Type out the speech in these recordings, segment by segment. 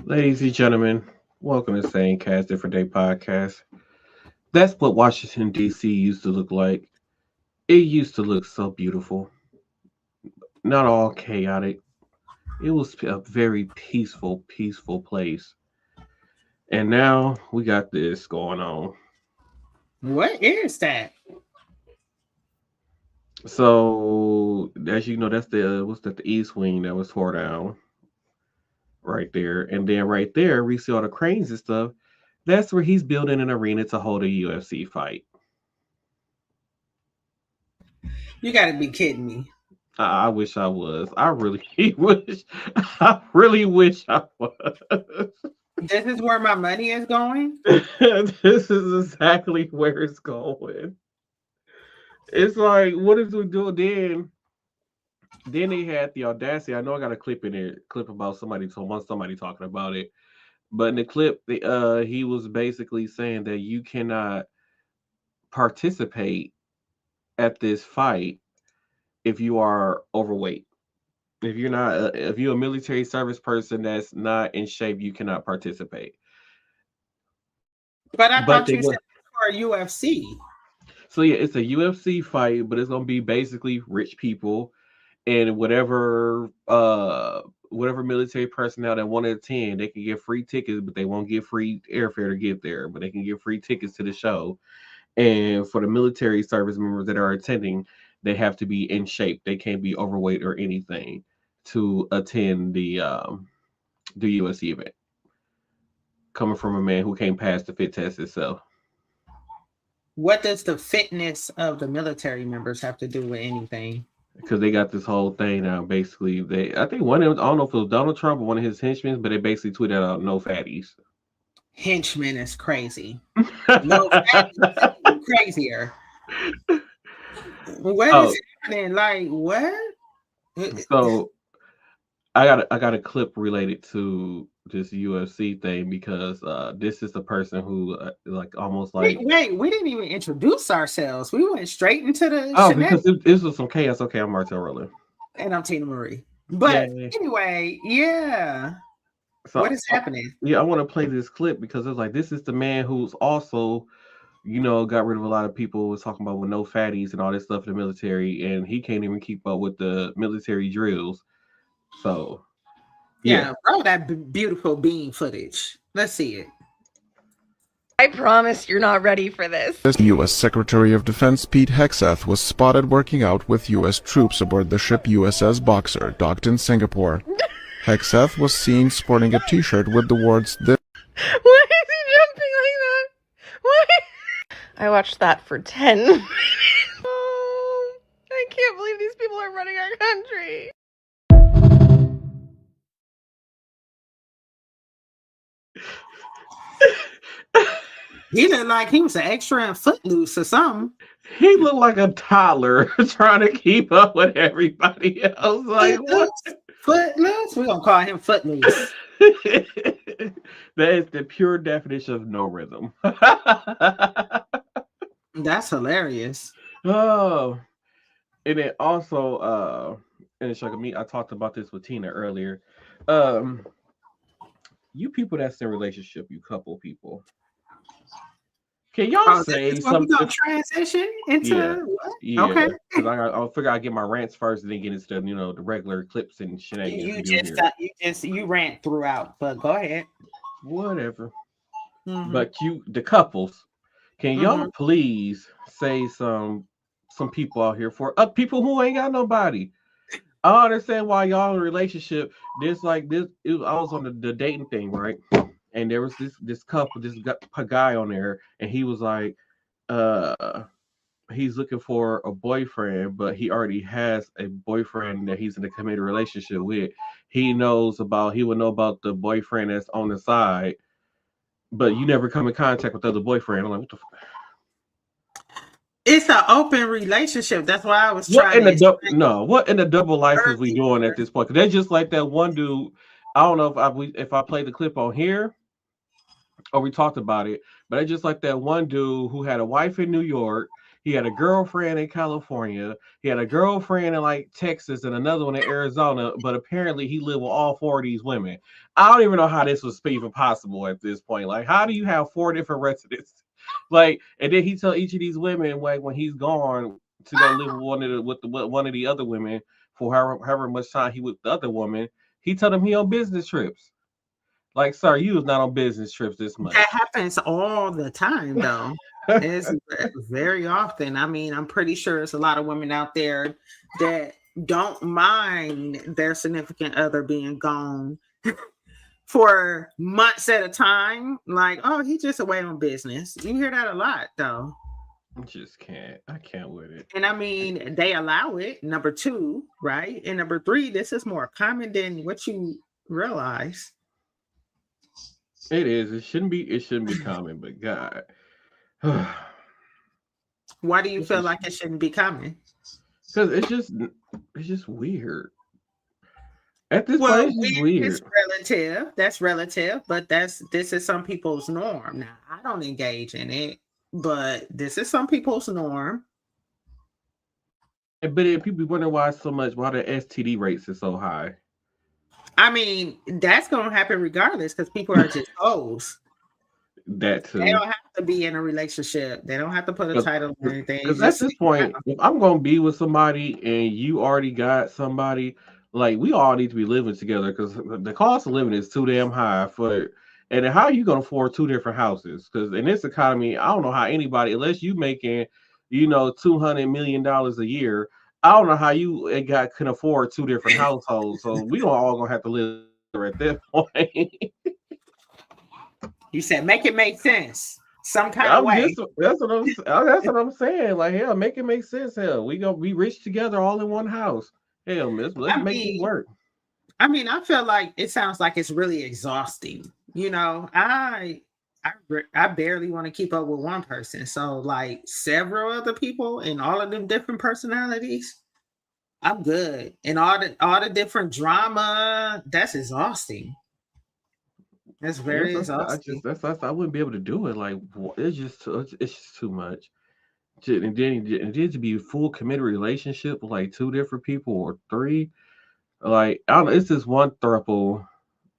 Ladies and gentlemen, welcome to Saying Cast Different Day Podcast. That's what Washington, D.C. used to look like. It used to look so beautiful, not all chaotic. It was a very peaceful place. And now we got this going on. What is that? So, as you know, that's the East Wing that was tore down right there. And then right there, we see all the cranes and stuff. That's where he's building an arena to hold a UFC fight. You got to be kidding me. I wish I was. I really wish. I really wish I was. This is where my money is going. This is exactly where it's going. It's like, what is we doing then? Then they had the audacity. I know I got a clip in there, clip about somebody talking about it. But in the clip, he was basically saying that you cannot participate at this fight if you are overweight. If you're a military service person that's not in shape, you cannot participate. But I But thought they you said were for UFC. so yeah, it's a UFC fight, but it's gonna be basically rich people and whatever military personnel that want to attend, they can get free tickets, but they won't get free airfare to get there, but they can get free tickets to the show. And for the military service members that are attending, they have to be in shape. They can't be overweight or anything to attend the USC event. Coming from a man who came past the fit test itself. What does the fitness of the military members have to do with anything? Because they got this whole thing now. Basically, I think one of them, I don't know if it was Donald Trump or one of his henchmen, but they basically tweeted out no fatties. Henchman is crazy. No, fatties crazier. What Oh, is happening? Like what? so I got a clip related to this UFC thing because this is the person who like almost like Wait, we didn't even introduce ourselves. We went straight into the because shenanigans. this was some chaos. Okay, I'm Martel Roller. And I'm Tina Marie. Yeah. But anyway, yeah. What So is happening? yeah, I want to play this clip because it's like this is the man who's also got rid of a lot of people was talking about with no fatties and all this stuff in the military, and he can't even keep up with the military drills. So yeah. Yeah, roll that beautiful bean footage. Let's see it. I promise you're not ready for this. U.S. Secretary of Defense Pete Hegseth was spotted working out with U.S. troops aboard the ship USS Boxer, docked in Singapore. Hegseth was seen sporting a t-shirt with the words, "This Why is he jumping like that? Why? I watched that for 10 minutes. Oh, I can't believe these people are running our country. He looked like he was an extra in Footloose or something. He looked like a toddler trying to keep up with everybody else. Like what? Footloose? We're gonna call him Footloose. That is the pure definition of no rhythm. That's hilarious. Oh, and then also, and it's like me. I talked about this with Tina earlier. Um, you people that's in relationship, you couple people, can y'all Oh, say this is what we gonna something? transition into Yeah, what? yeah. Okay. Because I'll figure I'd get my rants first, and then get into the regular clips and shenanigans we do here. You rant throughout, but go ahead. Whatever. Mhm. But the couples, can y'all Mhm. please say some people out here for people who ain't got nobody? I understand why y'all in a relationship. There's like this. I was on the dating thing, right? And there was this couple, guy on there, and he was like, uh, he's looking for a boyfriend, but he already has a boyfriend that he's in a committed relationship with. He would know about the boyfriend that's on the side, but you never come in contact with the other boyfriend. I'm like, what the It's an open relationship. That's why I was what trying in to the explain no? What in the double life is we doing at earlier. this point? 'Cause they're just like that one dude. I don't know if I played the clip on here or we talked about it, but it's just like that one dude who had a wife in New York. He had a girlfriend in California. He had a girlfriend in like Texas and another one in Arizona. But apparently he lived with all 4 of these women. I don't even know how this was even possible at this point. Like, how do you have 4 different residents? Like, and then he tell each of these women like when he's gone to go live with one of the other women for however much time he with the other woman. He told him he on business trips. Like, sir, you was not on business trips this month. That happens all the time, though. It's very often. I mean, I'm pretty sure there's a lot of women out there that don't mind their significant other being gone for months at a time. Like, oh, he's just away on business. You hear that a lot, though. I just can't. I can't with it. And I mean, they allow it. Number 2, right? And number 3, this is more common than what you realize. It is. It shouldn't be common, but God. Why do you feel like it shouldn't be common? Because it's just weird. At this point, it's weird. It's relative. That's relative, but this is some people's norm. Now, I don't engage in it, but this is some people's norm. But then people wonder why the STD rates are so high. I mean, that's gonna happen regardless because people are just hoes. That too. They don't have to be in a relationship. They don't have to put a title on anything. Because at this point, if I'm gonna be with somebody and you already got somebody, like we all need to be living together because the cost of living is too damn high and how are you gonna afford 2 different houses? Because in this economy, I don't know how anybody, unless you making, $200 million a year, I don't know how you can afford 2 different households. So we don't all gonna have to live at that point. You said make it make sense some kind of way. That's what I'm saying. Like, hell, make it make sense. Hell, we gonna be rich together all in one house. Hell, let's make it work. I mean, I feel like it sounds like it's really exhausting. I barely want to keep up with one person. So like several other people and all of them different personalities, I'm good. And all the different drama, that's exhausting. That's very exhausting. I wouldn't be able to do it. Like, it's just too much. And then to be a full committed relationship with like 2 different people or 3. Like, I don't know, it's just one throuple.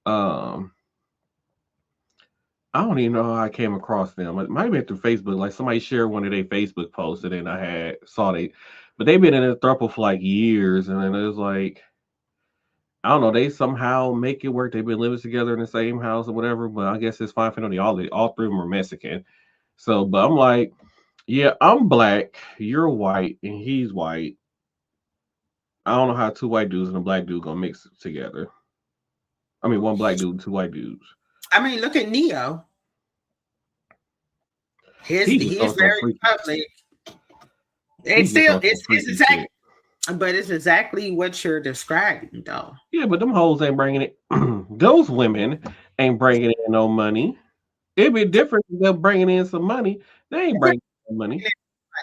I don't even know how I came across them. It might have been through Facebook. Like somebody shared one of their Facebook posts, and then I but they've been in a throuple for like years, and then it was like, I don't know, they somehow make it work. They've been living together in the same house or whatever, but I guess it's fine for them. All 3 of them are Mexican. So, but I'm like, yeah, I'm black, you're white, and he's white. I don't know how 2 white dudes and a black dude gonna mix together. I mean, 1 black dude and 2 white dudes. I mean, look at Neo. He's very public. It's exactly what you're describing, though. Yeah, but them hoes ain't bringing it. Those women ain't bringing in no money. It'd be different if they're bringing in some money. They ain't bringing in money.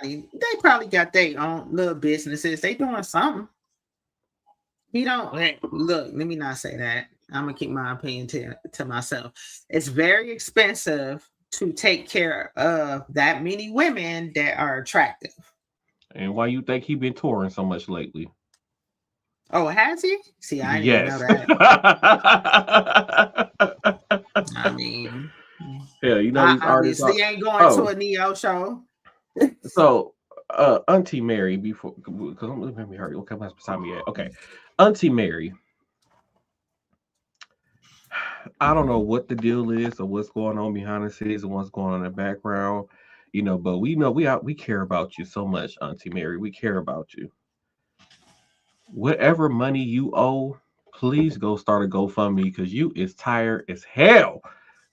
They probably got their own little businesses. They doing something. Look. Let me not say that. I'm gonna keep my opinion to myself. It's very expensive to take care of that many women that are attractive. And why you think he been touring so much lately? Oh, has he? See, I didn't know that. I mean, yeah, these artists obviously ain't going to a Neo show. So, Auntie Mary, because let me hurry. Okay, what's beside me at? Okay, Auntie Mary. I don't know what the deal is or what's going on behind the scenes and what's going on in the background, but we know we care about you so much, Auntie Mary. We care about you. Whatever money you owe, please go start a GoFundMe because you is tired as hell.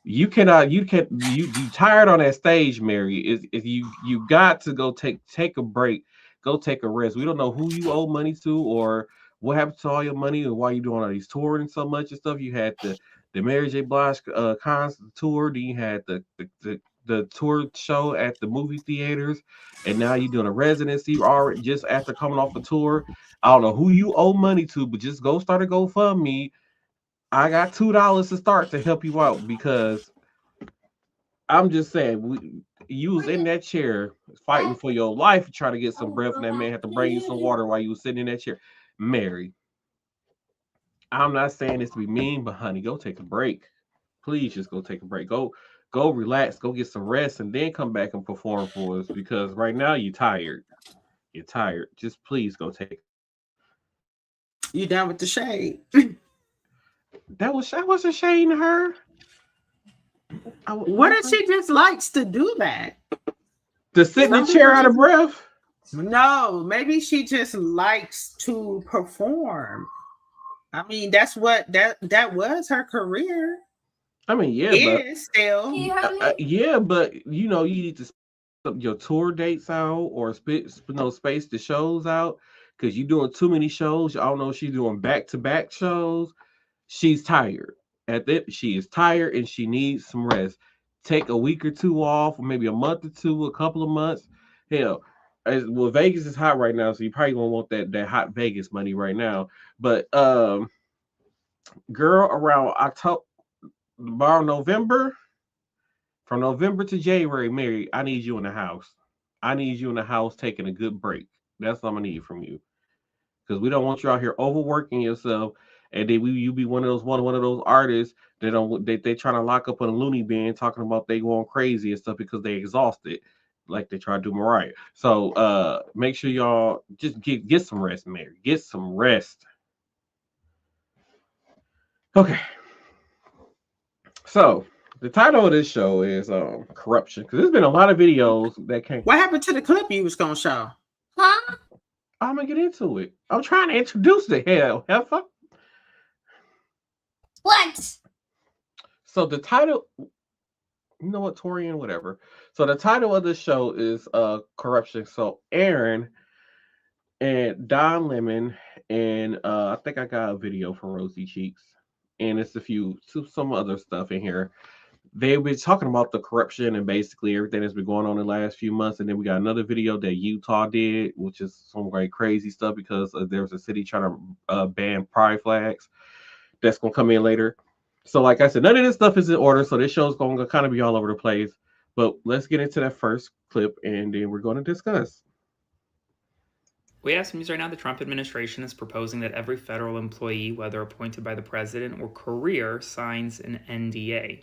You tired on that stage, Mary. Is you got to go take a break, go take a rest. We don't know who you owe money to or what happened to all your money or why you doing all these touring so much and stuff. You had the Mary J. Blige concert tour, then you had the tour show at the movie theaters, and now you're doing a residency already just after coming off a tour. I don't know who you owe money to, but just go start a GoFundMe. I got $2 to start to help you out because I'm just saying You was in that chair fighting for your life, trying to get some breath, and that man had to bring you some water while you was sitting in that chair. Mary, I'm not saying this to be mean, but honey, go take a break. Please just go take a break. Go relax, go get some rest, and then come back and perform for us because right now you're tired. You're tired. Just please go take. You done with the shade? That wasn't shading her. What if she just likes to do that? To sit in the chair out of breath? No, maybe she just likes to perform. I mean, that's what that was her career. I mean, yeah, but still, yeah, but you know, you need to split your tour dates out or space the shows out because you're doing too many shows. I don't know if she's doing back-to-back shows. She's tired. She is tired and she needs some rest. Take a week or two off, or maybe a month or two, a couple of months. Hell, well, Vegas is hot right now, so you probably gonna want that hot Vegas money right now. But girl, around October, about November, from November to January, Mary, I need you in the house. I need you in the house taking a good break. That's what I'm gonna need from you, because we don't want you out here overworking yourself, and then you be one of those artists that they trying to lock up on a loony bin, talking about they going crazy and stuff because they exhausted, like they try to do Mariah. So make sure y'all just get some rest, Mary. Get some rest. Okay. So the title of this show is corruption, because there's been a lot of videos that came. What happened to the clip you was gonna show? Huh? I'm gonna get into it. I'm trying to introduce the hell heifer. What? So the title, you know what, Torian, whatever. So the title of the show is corruption. So Aaron and Don Lemon and I think I got a video from Rosy Cheeks, and it's some other stuff in here. They've been talking about the corruption and basically everything that's been going on in the last few months. And then we got another video that Utah did, which is some like crazy stuff because there's a city trying to ban pride flags. That's going to come in later. So like I said, none of this stuff is in order. So this show's going to kind of be all over the place. But let's get into that first clip and then we're going to discuss. We have some news right now. The Trump administration is proposing that every federal employee, whether appointed by the president or career, signs an NDA.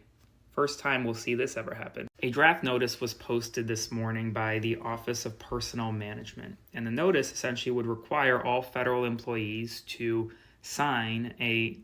First time we'll see this ever happen. A draft notice was posted this morning by the Office of Personnel Management, and the notice essentially would require all federal employees to sign a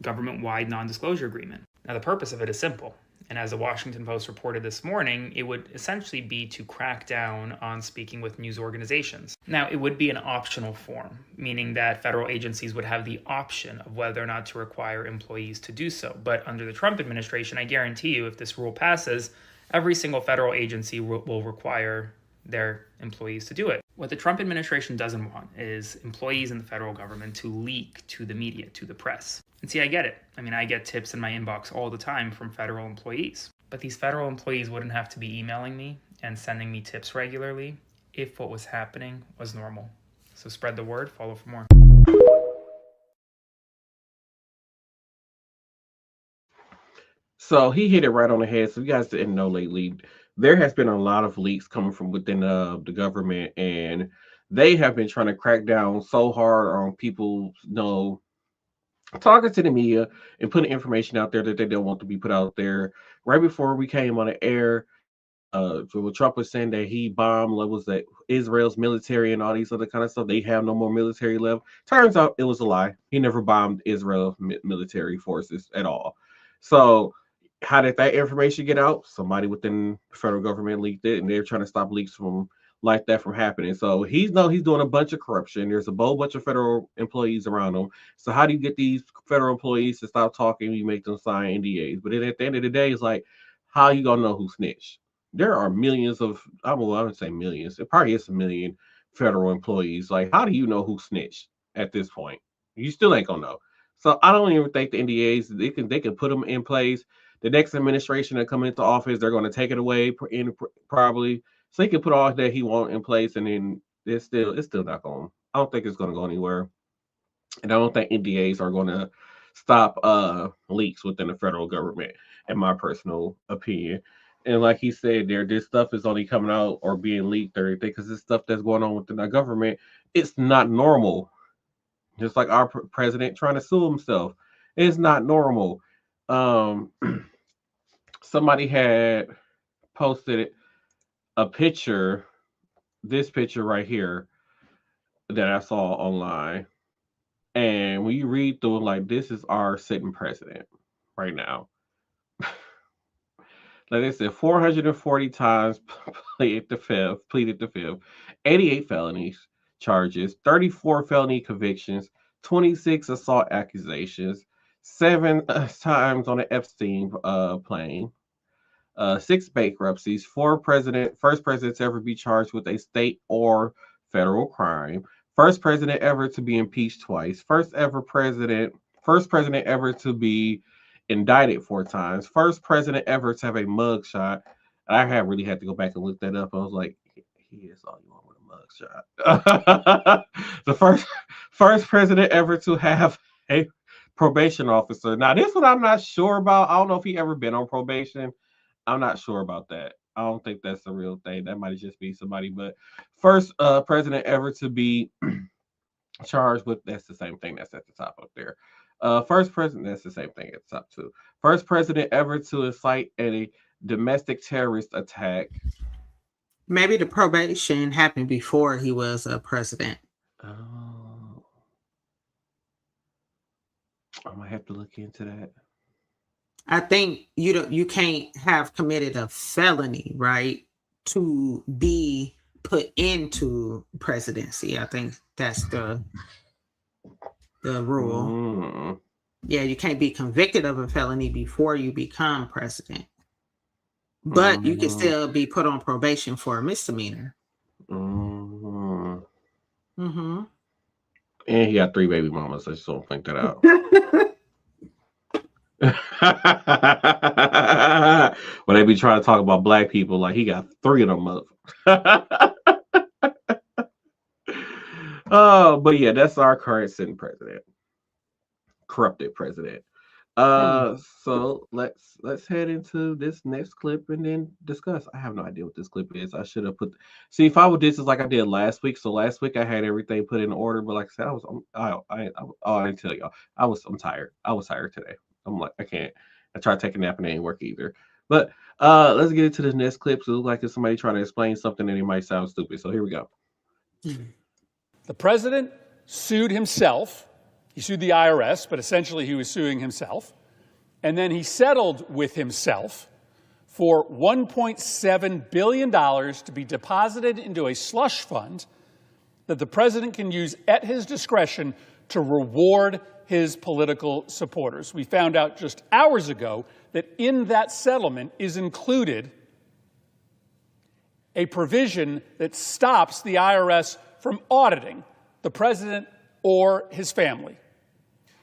government-wide non-disclosure agreement. Now, the purpose of it is simple, and as the Washington Post reported this morning, it would essentially be to crack down on speaking with news organizations. Now, it would be an optional form, meaning that federal agencies would have the option of whether or not to require employees to do so. But under the Trump administration, I guarantee you, if this rule passes, every single federal agency will require their employees to do it. What the Trump administration doesn't want is employees in the federal government to leak to the media, to the press. And see, I get it. I mean, I get tips in my inbox all the time from federal employees. But these federal employees wouldn't have to be emailing me and sending me tips regularly if what was happening was normal. So spread the word, follow for more. So he hit it right on the head. So you guys didn't know lately, there has been a lot of leaks coming from within the government, and they have been trying to crack down so hard on people, talking to the media and putting information out there that they don't want to be put out there. Right before we came on the air, Trump was saying that he bombed Israel's military and all these other kind of stuff. They have no more military left. Turns out it was a lie. He never bombed Israel's military forces at all. So how did that information get out? Somebody within the federal government leaked it, and they're trying to stop leaks from like that from happening. So he's doing a bunch of corruption. There's a whole bunch of federal employees around him. So how do you get these federal employees to stop talking? You make them sign NDAs. But then at the end of the day, it's like, how are you gonna know who snitched? There are millions of, I would say millions. It probably is a million federal employees. Like, how do you know who snitched at this point? You still ain't gonna know. So I don't even think the NDAs, they can put them in place. The next administration that come into office, they're going to take it away probably. So he can put all that he wants in place, and then it's still not going. I don't think it's going to go anywhere, and I don't think NDAs are going to stop leaks within the federal government, in my personal opinion. And like he said, this stuff is only coming out or being leaked or anything because this stuff that's going on within our government, it's not normal. Just like our president trying to sue himself, it's not normal. Um, somebody had posted a picture, this picture right here, that I saw online. And when you read through it, like, this is our sitting president right now. Like I said, 440 times pleaded the fifth, 88 felonies charges, 34 felony convictions, 26 assault accusations, 7 times on the Epstein plane, 6 bankruptcies, 4 first president to ever be charged with a state or federal crime, first president ever to be impeached twice, first president ever to be indicted 4 times, first president ever to have a mug shot. I really had to go back and look that up. I was like, he is all you want with a mug shot. The first president ever to have a probation officer. Now, this one I'm not sure about. I don't know if he ever been on probation. I'm not sure about that. I don't think that's the real thing. That might just be somebody. But first president ever to be charged with, that's the same thing that's at the top up there. First president, that's the same thing at the top too. First president ever to incite a domestic terrorist attack. Maybe the probation happened before he was a president. Oh, I might have to look into that. I think you can't have committed a felony, right, to be put into presidency. I think that's the rule. Yeah, you can't be convicted of a felony before you become president. But you can still be put on probation for a misdemeanor. And he got 3 baby mamas. I just don't think that out. When they be trying to talk about black people, like he got 3 of them up. Oh, but yeah, that's our current sitting president, corrupted president. So let's head into this next clip and then discuss. I have no idea what this clip is. I should have see if I would this is like I did last week. So last week I had everything put in order, but like I said, I didn't tell y'all. I'm tired. I was tired today. I'm like, I can't. I tried to take a nap and it didn't work either. But let's get into the next clip. So it looks like it's somebody trying to explain something and it might sound stupid. So here we go. The president sued himself. He sued the IRS, but essentially he was suing himself. And then he settled with himself for $1.7 billion to be deposited into a slush fund that the president can use at his discretion to reward his political supporters. We found out just hours ago that in that settlement is included a provision that stops the IRS from auditing the president or his family.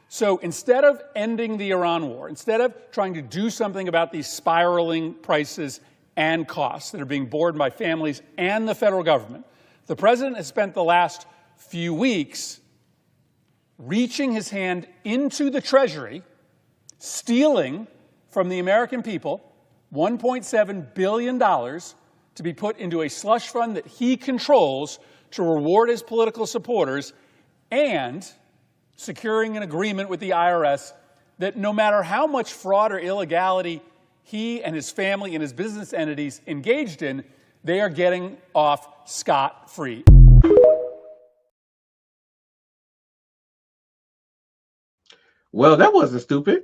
So instead of ending the Iran war, instead of trying to do something about these spiraling prices and costs that are being borne by families and the federal government, the president has spent the last few weeks reaching his hand into the Treasury, stealing from the American people $1.7 billion to be put into a slush fund that he controls to reward his political supporters, and securing an agreement with the IRS that no matter how much fraud or illegality he and his family and his business entities engaged in, they are getting off scot-free. Well, that wasn't stupid.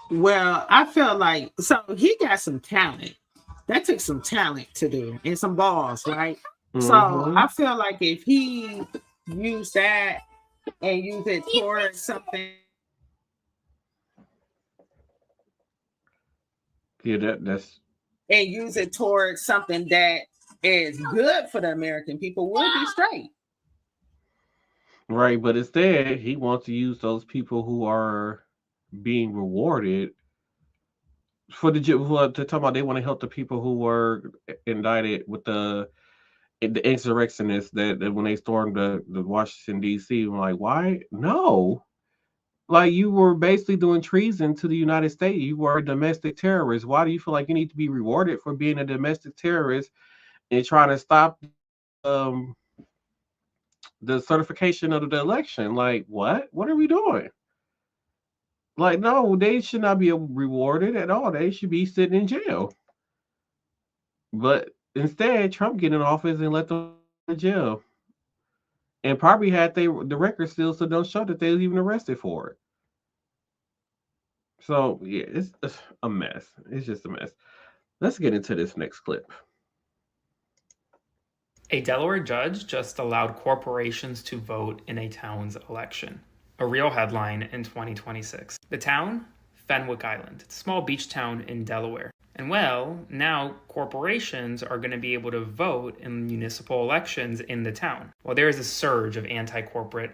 Well, I felt like, so he got some talent. That took some talent to do and some balls, right? So I feel like if he used that and use it towards something. Yeah, that's. And use it towards something that is good for the American people, we'll be straight. Right, but instead, he wants to use those people who are being rewarded to talk about they want to help the people who were indicted with the insurrectionists that when they stormed the Washington D.C. I'm like, why? No, Like you were basically doing treason to the United States. You were a domestic terrorist. Why do you feel like you need to be rewarded for being a domestic terrorist and trying to stop um, the certification of the election? Like what? What are we doing? Like no, they should not be rewarded at all. They should be sitting in jail. But instead, Trump get in office and let them in jail, and probably had the record still, so don't show that they was even arrested for it. So yeah, it's a mess. It's just a mess. Let's get into this next clip. A Delaware judge just allowed corporations to vote in a town's election. A real headline in 2026. The town? Fenwick Island. It's a small beach town in Delaware. And well, now corporations are going to be able to vote in municipal elections in the town. Well, there is a surge of anti-corporate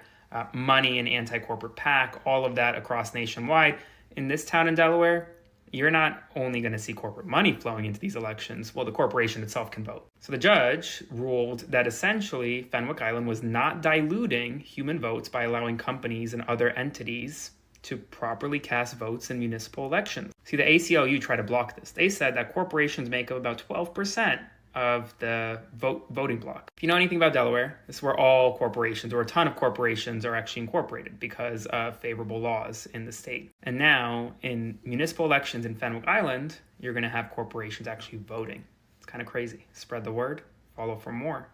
money and anti-corporate PAC, all of that across nationwide. In this town in Delaware, you're not only going to see corporate money flowing into these elections, well, the corporation itself can vote. So the judge ruled that essentially Fenwick Island was not diluting human votes by allowing companies and other entities to properly cast votes in municipal elections. See, the ACLU tried to block this. They said that corporations make up about 12% of the voting block. If you know anything about Delaware, this is where all corporations, or a ton of corporations, are actually incorporated because of favorable laws in the state. And now, in municipal elections in Fenwick Island, you're going to have corporations actually voting. It's kind of crazy. Spread the word. Follow for more.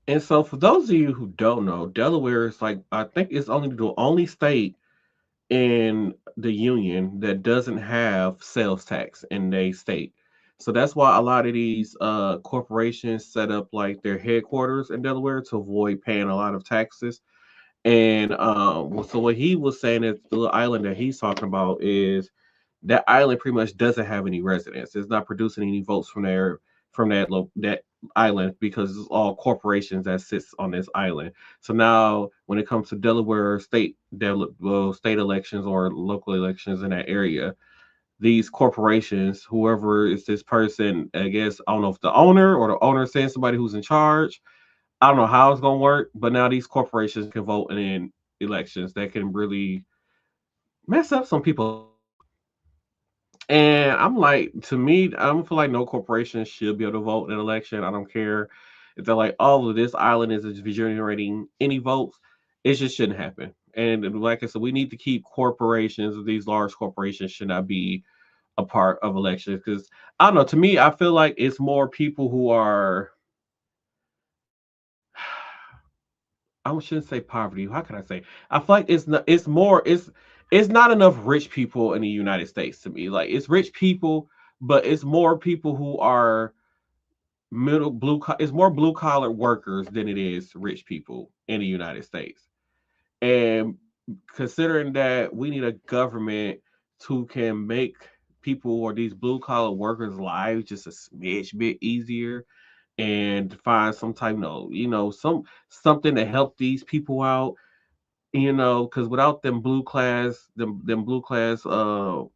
And so, for those of you who don't know, Delaware is like, I think it's only the only state in the union that doesn't have sales tax in their state. So that's why a lot of these corporations set up like their headquarters in Delaware to avoid paying a lot of taxes. And so what he was saying is the little island that he's talking about is that island pretty much doesn't have any residents. It's not producing any votes from that island because it's all corporations that sits on this island. So now when it comes to Delaware state elections or local elections in that area, these corporations, whoever is this person, I guess, I don't know if the owner or the owner sends somebody who's in charge. I don't know how it's going to work, but now these corporations can vote in elections that can really mess up some people. And I'm like, to me, I don't feel like no corporation should be able to vote in an election. I don't care if they're like, oh, this island is generating any votes. It just shouldn't happen. And like I said, we need to keep corporations, these large corporations should not be a part of elections. Because I don't know, to me, I feel like it's more people who are, I shouldn't say poverty. How can I say? I feel like it's not enough rich people in the United States to me. Like it's rich people, but it's more people who are it's more blue collar workers than it is rich people in the United States. And considering that we need a government who can make people or these blue collar workers' lives just a smidge bit easier and find some type something to help these people out, because without them blue class what the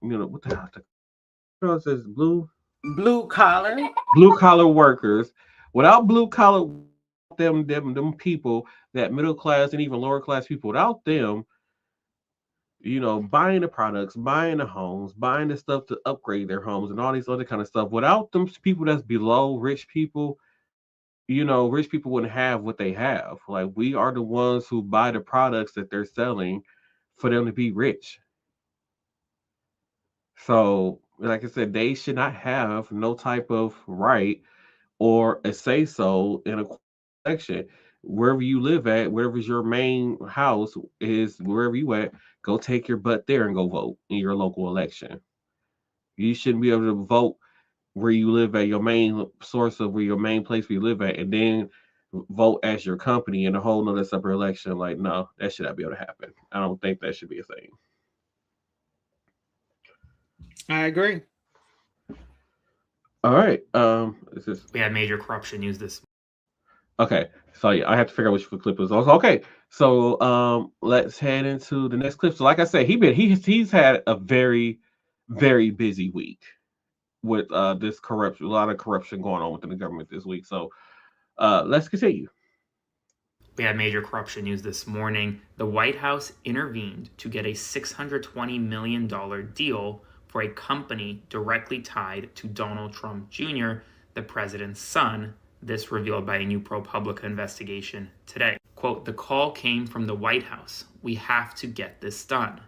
hell says blue collar workers, without blue collar, them people, that middle class and even lower class people, without them buying the products, buying the homes, buying the stuff to upgrade their homes and all these other kind of stuff, without them people that's below rich people, rich people wouldn't have what they have. Like we are the ones who buy the products that they're selling for them to be rich. So, like I said, they should not have no type of right or a say so in a election. Wherever you live at, wherever's your main house is, wherever you at, go take your butt there and go vote in your local election. You shouldn't be able to vote where you live at, your main source of where your main place where you live at, and then vote as your company in a whole nother separate election. Like, no, that should not be able to happen. I don't think that should be a thing. I agree. All right. We had major corruption news this. Okay, so yeah, I have to figure out which clip was also okay. So let's head into the next clip. So like I said, he's had a very, very busy week with this corruption, a lot of corruption going on within the government this week. So let's continue. We had major corruption news this morning. The White House intervened to get a $620 million deal for a company directly tied to Donald Trump Jr., the president's son. This revealed by a new ProPublica investigation today. Quote, the call came from the White House. We have to get this done.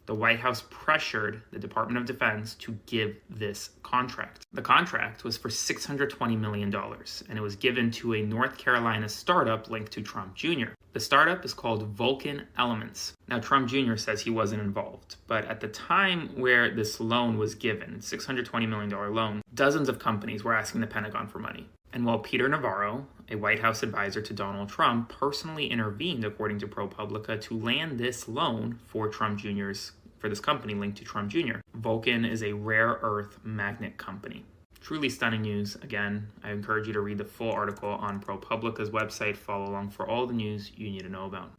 The White House pressured the Department of Defense to give this contract. The contract was for $620 million, and it was given to a North Carolina startup linked to Trump Jr. The startup is called Vulcan Elements. Now, Trump Jr. says he wasn't involved, but at the time where this loan was given, $620 million loan, dozens of companies were asking the Pentagon for money. And while Peter Navarro, a White House advisor to Donald Trump, personally intervened, according to ProPublica, to land this loan for this company linked to Trump Jr. Vulcan is a rare earth magnet company. Truly stunning news. Again, I encourage you to read the full article on ProPublica's website. Follow along for all the news you need to know about.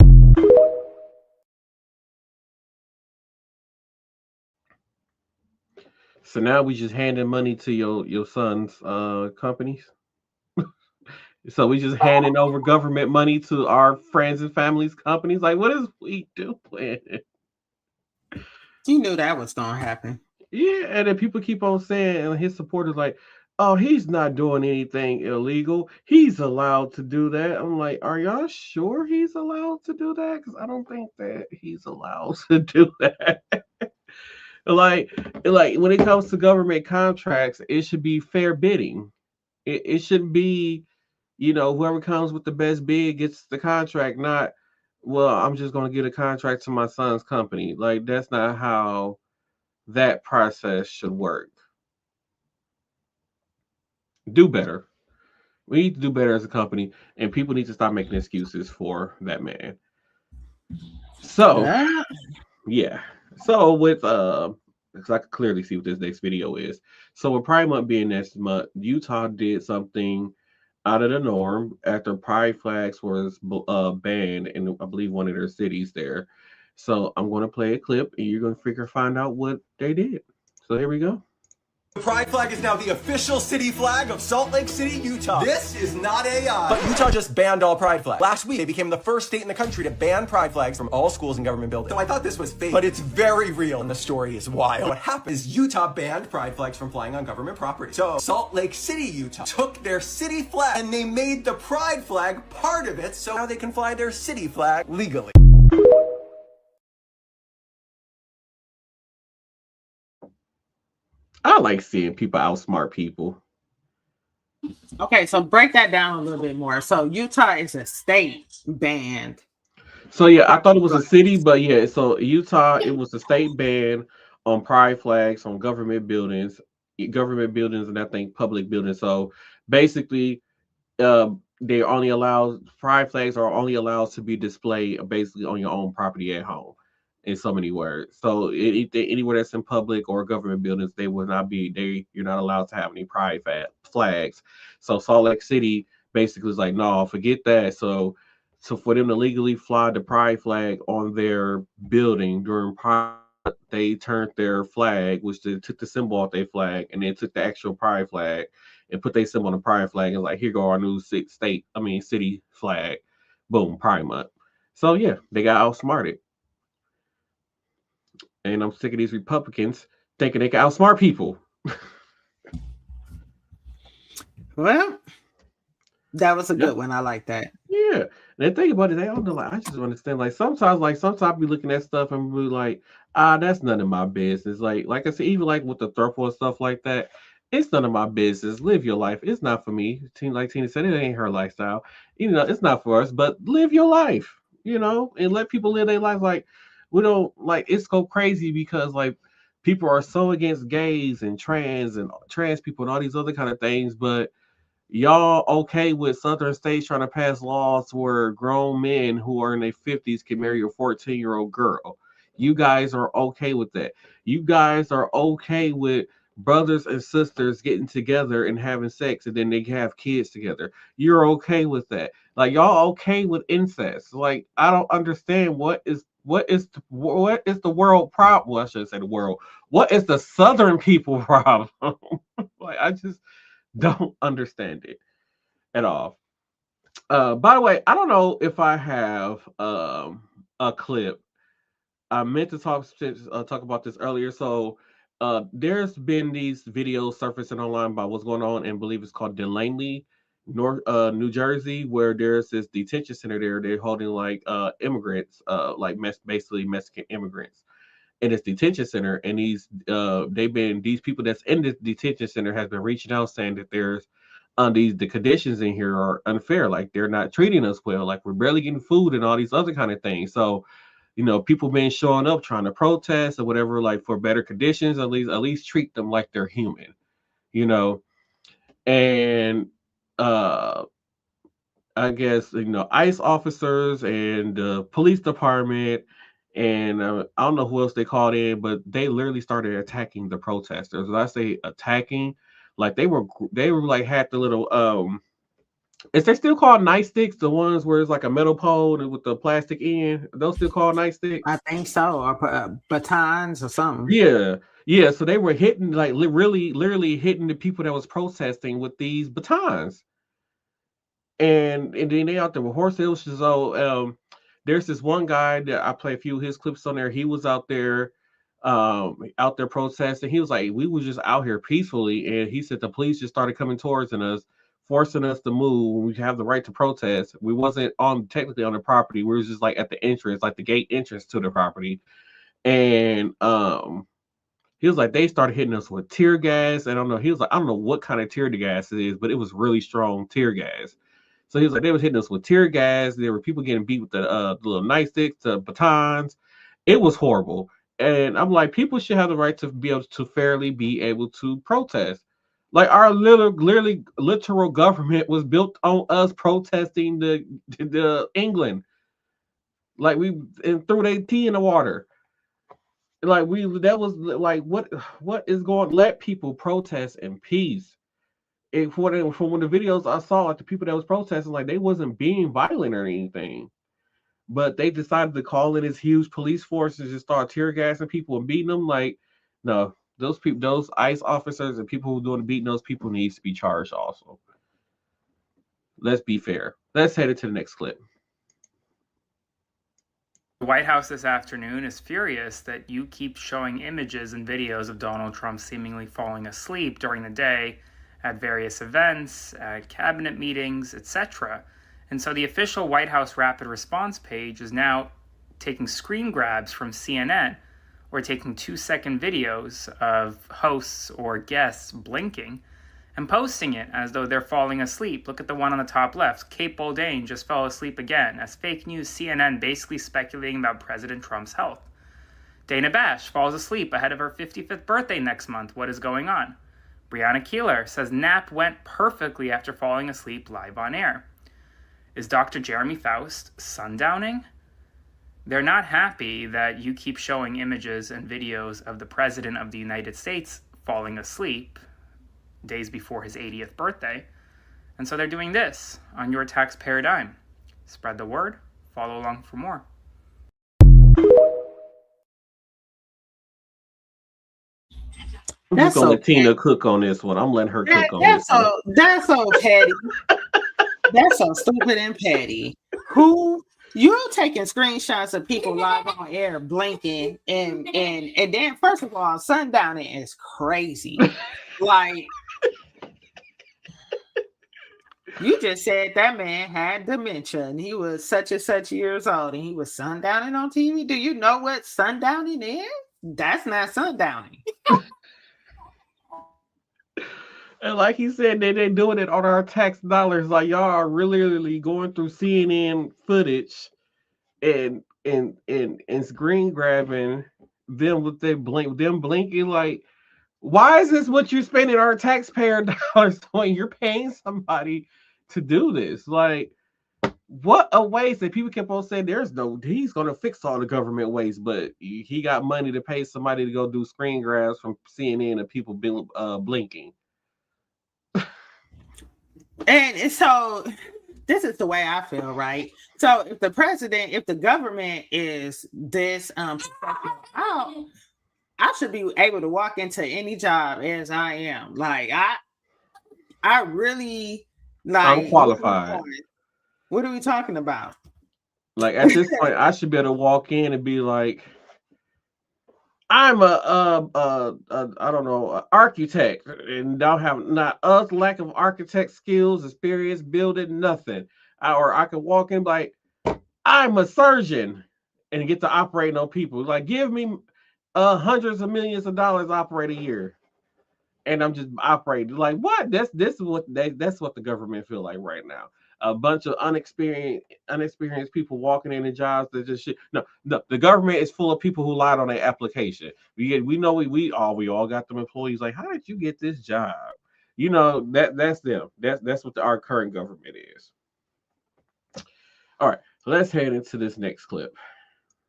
So now we just handing money to your son's companies. So we just handing over government money to our friends and families' companies. Like, what is we doing? You knew that was gonna happen. Yeah, and then people keep on saying, and his supporters like, oh, he's not doing anything illegal. He's allowed to do that. I'm like, are y'all sure he's allowed to do that? Because I don't think that he's allowed to do that. like when it comes to government contracts, it should be fair bidding. It shouldn't be, whoever comes with the best bid gets the contract, not, well, I'm just going to get a contract to my son's company. Like, that's not how that process should work. Do better. We need to do better as a company, and people need to stop making excuses for that man. So, yeah. So with, because I can clearly see what this next video is. So with Pride Month being next month, Utah did something out of the norm after pride flags was banned in, I believe, one of their cities there. So I'm going to play a clip, and you're going to find out what they did. So here we go. The pride flag is now the official city flag of Salt Lake City, Utah. This is not AI. But Utah just banned all pride flags. Last week, they became the first state in the country to ban pride flags from all schools and government buildings. So I thought this was fake, but it's very real, and the story is wild. What happened is Utah banned pride flags from flying on government property. So Salt Lake City, Utah took their city flag, and they made the pride flag part of it, so now they can fly their city flag legally. I like seeing people outsmart people. Okay, so break that down a little bit more. So Utah is a state banned. So yeah, I thought it was a city, but yeah, so Utah, it was a state ban on pride flags on government buildings, and I think public buildings. So basically, they only allow pride flags are only allowed to be displayed basically on your own property at home. In so many words. So anywhere that's in public or government buildings, they will not be, you're not allowed to have any pride flags. So Salt Lake City basically is like, no, forget that. So for them to legally fly the pride flag on their building during Pride, they turned their flag, which they took the symbol off their flag, and then took the actual pride flag and put their symbol on the pride flag and like, here go our new city flag. Boom, Pride Month. So yeah, they got outsmarted. And I'm sick of these Republicans thinking they can outsmart people. Well, that was a good one. I like that. Yeah. And the thing about it, they don't know, like, I just understand, like, sometimes I be looking at stuff and be like, that's none of my business. Like I said, even like with the throuple and stuff like that, it's none of my business. Live your life. It's not for me. Like Tina said, it ain't her lifestyle. It's not for us, but live your life, and let people live their life. Like, we don't, like, it's so crazy because, like, people are so against gays and trans people and all these other kind of things, but y'all okay with southern states trying to pass laws where grown men who are in their 50s can marry a 14-year-old girl. You guys are okay with that. You guys are okay with brothers and sisters getting together and having sex, and then they have kids together. You're okay with that. Like, y'all okay with incest. Like, I don't understand what is the world problem? Well, I shouldn't say the world. What is the Southern people problem? Like, I just don't understand it at all. By the way, I don't know if I have a clip. I meant to talk about this earlier. So there's been these videos surfacing online about what's going on, and I believe it's called Delaney, New Jersey, where there's this detention center there. They're holding like immigrants, like basically Mexican immigrants in this detention center, and these people that's in this detention center has been reaching out saying that there's the conditions in here are unfair, like they're not treating us well, like we're barely getting food and all these other kind of things. So people been showing up trying to protest or whatever, like for better conditions, at least treat them like they're human, and I guess ICE officers and the police department and I don't know who else they called in, but they literally started attacking the protesters. When I say attacking, like they were like had the little is they still called nightsticks? The ones where it's like a metal pole with the plastic end? Those still called nightsticks? I think so, or batons or something. Yeah. So they were hitting, like literally hitting the people that was protesting with these batons, and then they out there with horses. So there's this one guy that I play a few of his clips on there. He was out there protesting. He was like, we was just out here peacefully, and he said the police just started coming towards us, forcing us to move. We have the right to protest. We wasn't technically on the property. We was just like at the entrance, like the gate entrance to the property. And he was like, they started hitting us with tear gas. I don't know. He was like, I don't know what kind of tear gas it is, but it was really strong tear gas. So he was like, they was hitting us with tear gas. There were people getting beat with the little nightsticks, the batons. It was horrible. And I'm like, people should have the right to be able to fairly be able to protest. Like our literal government was built on us protesting the England. Like we threw their tea in the water. Like that was like what is going? Let people protest in peace. From when the videos I saw, like the people that was protesting, like they wasn't being violent or anything, but they decided to call in this huge police forces and start tear gassing people and beating them. Like, no, those people, those ICE officers and people who are doing the beating those people needs to be charged also. Let's be fair. Let's head into the next clip. The White House this afternoon is furious that you keep showing images and videos of Donald Trump seemingly falling asleep during the day at various events, at cabinet meetings, etc. And so the official White House rapid response page is now taking screen grabs from CNN or taking 2-second videos of hosts or guests blinking and posting it as though they're falling asleep. Look at the one on the top left. Kate Boldane just fell asleep again as fake news CNN basically speculating about President Trump's health. Dana Bash falls asleep ahead of her 55th birthday next month. What is going on? Brianna Keeler says nap went perfectly after falling asleep live on air. Is Dr. Jeremy Faust sundowning? They're not happy that you keep showing images and videos of the President of the United States falling asleep days before his 80th birthday. And so they're doing this on your taxpayer dime. Spread the word. Follow along for more. I'm just gonna let Tina cook on this one. I'm letting her cook on this one. That's so petty. That's so stupid and petty. Who you're taking screenshots of people live on air blinking and then first of all, sundowning is crazy. Like you just said that man had dementia and he was such and such years old and he was sundowning on TV. Do you know what sundowning is? That's not sundowning. And like he said, they're doing it on our tax dollars. Like y'all are really going through CNN footage and screen grabbing them with them blinking. Like, why is this what you're spending our taxpayer dollars on? You're paying somebody to do this. Like, what a waste. And people kept on saying he's gonna fix all the government waste, but he got money to pay somebody to go do screen grabs from CNN of people blinking. And so this is the way I feel, right? So if the government is this professional, I should be able to walk into any job as I am. Like I really like I'm qualified. What are we talking about? Like at this point, I should be able to walk in and be like, I'm a I don't know, a architect, and don't have not us lack of architect skills, experience, building nothing. Or I could walk in like, I'm a surgeon, and get to operate on people. Like, give me hundreds of millions of dollars operate a year, and I'm just operating. Like, what? That's what the government feel like right now. A bunch of unexperienced people walking in the jobs that just shit. No, the government is full of people who lied on their application. We know we all got them employees. Like, how did you get this job? You know, that's them. That's what our current government is. All right, let's head into this next clip.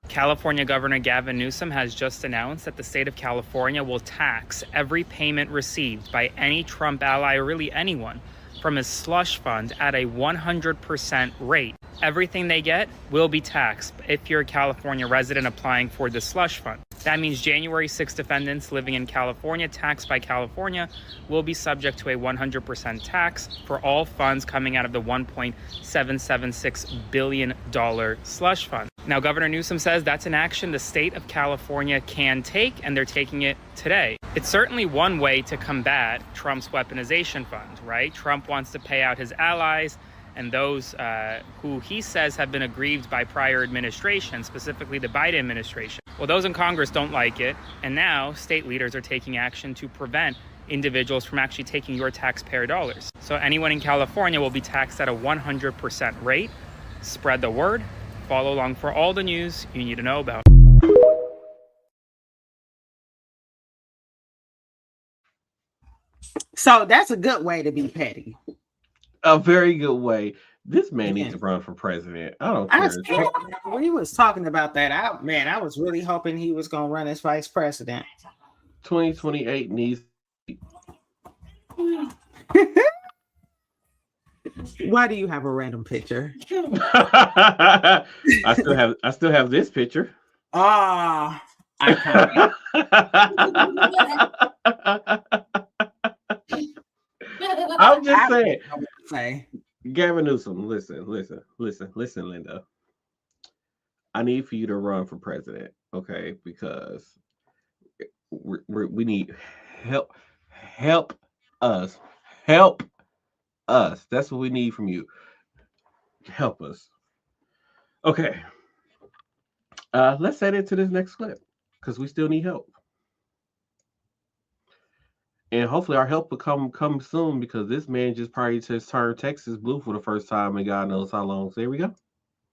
California Governor Gavin Newsom has just announced that the state of California will tax every payment received by any Trump ally, or really anyone, from his slush fund at a 100% rate. Everything they get will be taxed if you're a California resident applying for the slush fund. That means January 6 defendants living in California, taxed by California, will be subject to a 100% tax for all funds coming out of the $1.776 billion slush fund. Now, Governor Newsom says that's an action the state of California can take, and they're taking it today. It's certainly one way to combat Trump's weaponization fund, right? Trump wants to pay out his allies and those who he says have been aggrieved by prior administrations, specifically the Biden administration. Well, those in Congress don't like it, and now state leaders are taking action to prevent individuals from actually taking your taxpayer dollars. So anyone in California will be taxed at a 100% rate. Spread the word. Follow along for all the news you need to know about. So that's a good way to be petty. A very good way. This man needs to run for president. I don't care. When he was talking about that, I was really hoping he was going to run as vice president. 2028 needs. Why do you have a random picture? I still have this picture. Ah, I'm just saying. Say. Gavin Newsom, listen, Linda. I need for you to run for president, okay? Because we need help. Help us. That's what we need from you. Help us. Okay. Let's head into this next clip because we still need help. And hopefully our help will come soon, because this man just probably just turned Texas blue for the first time in God knows how long. So here we go.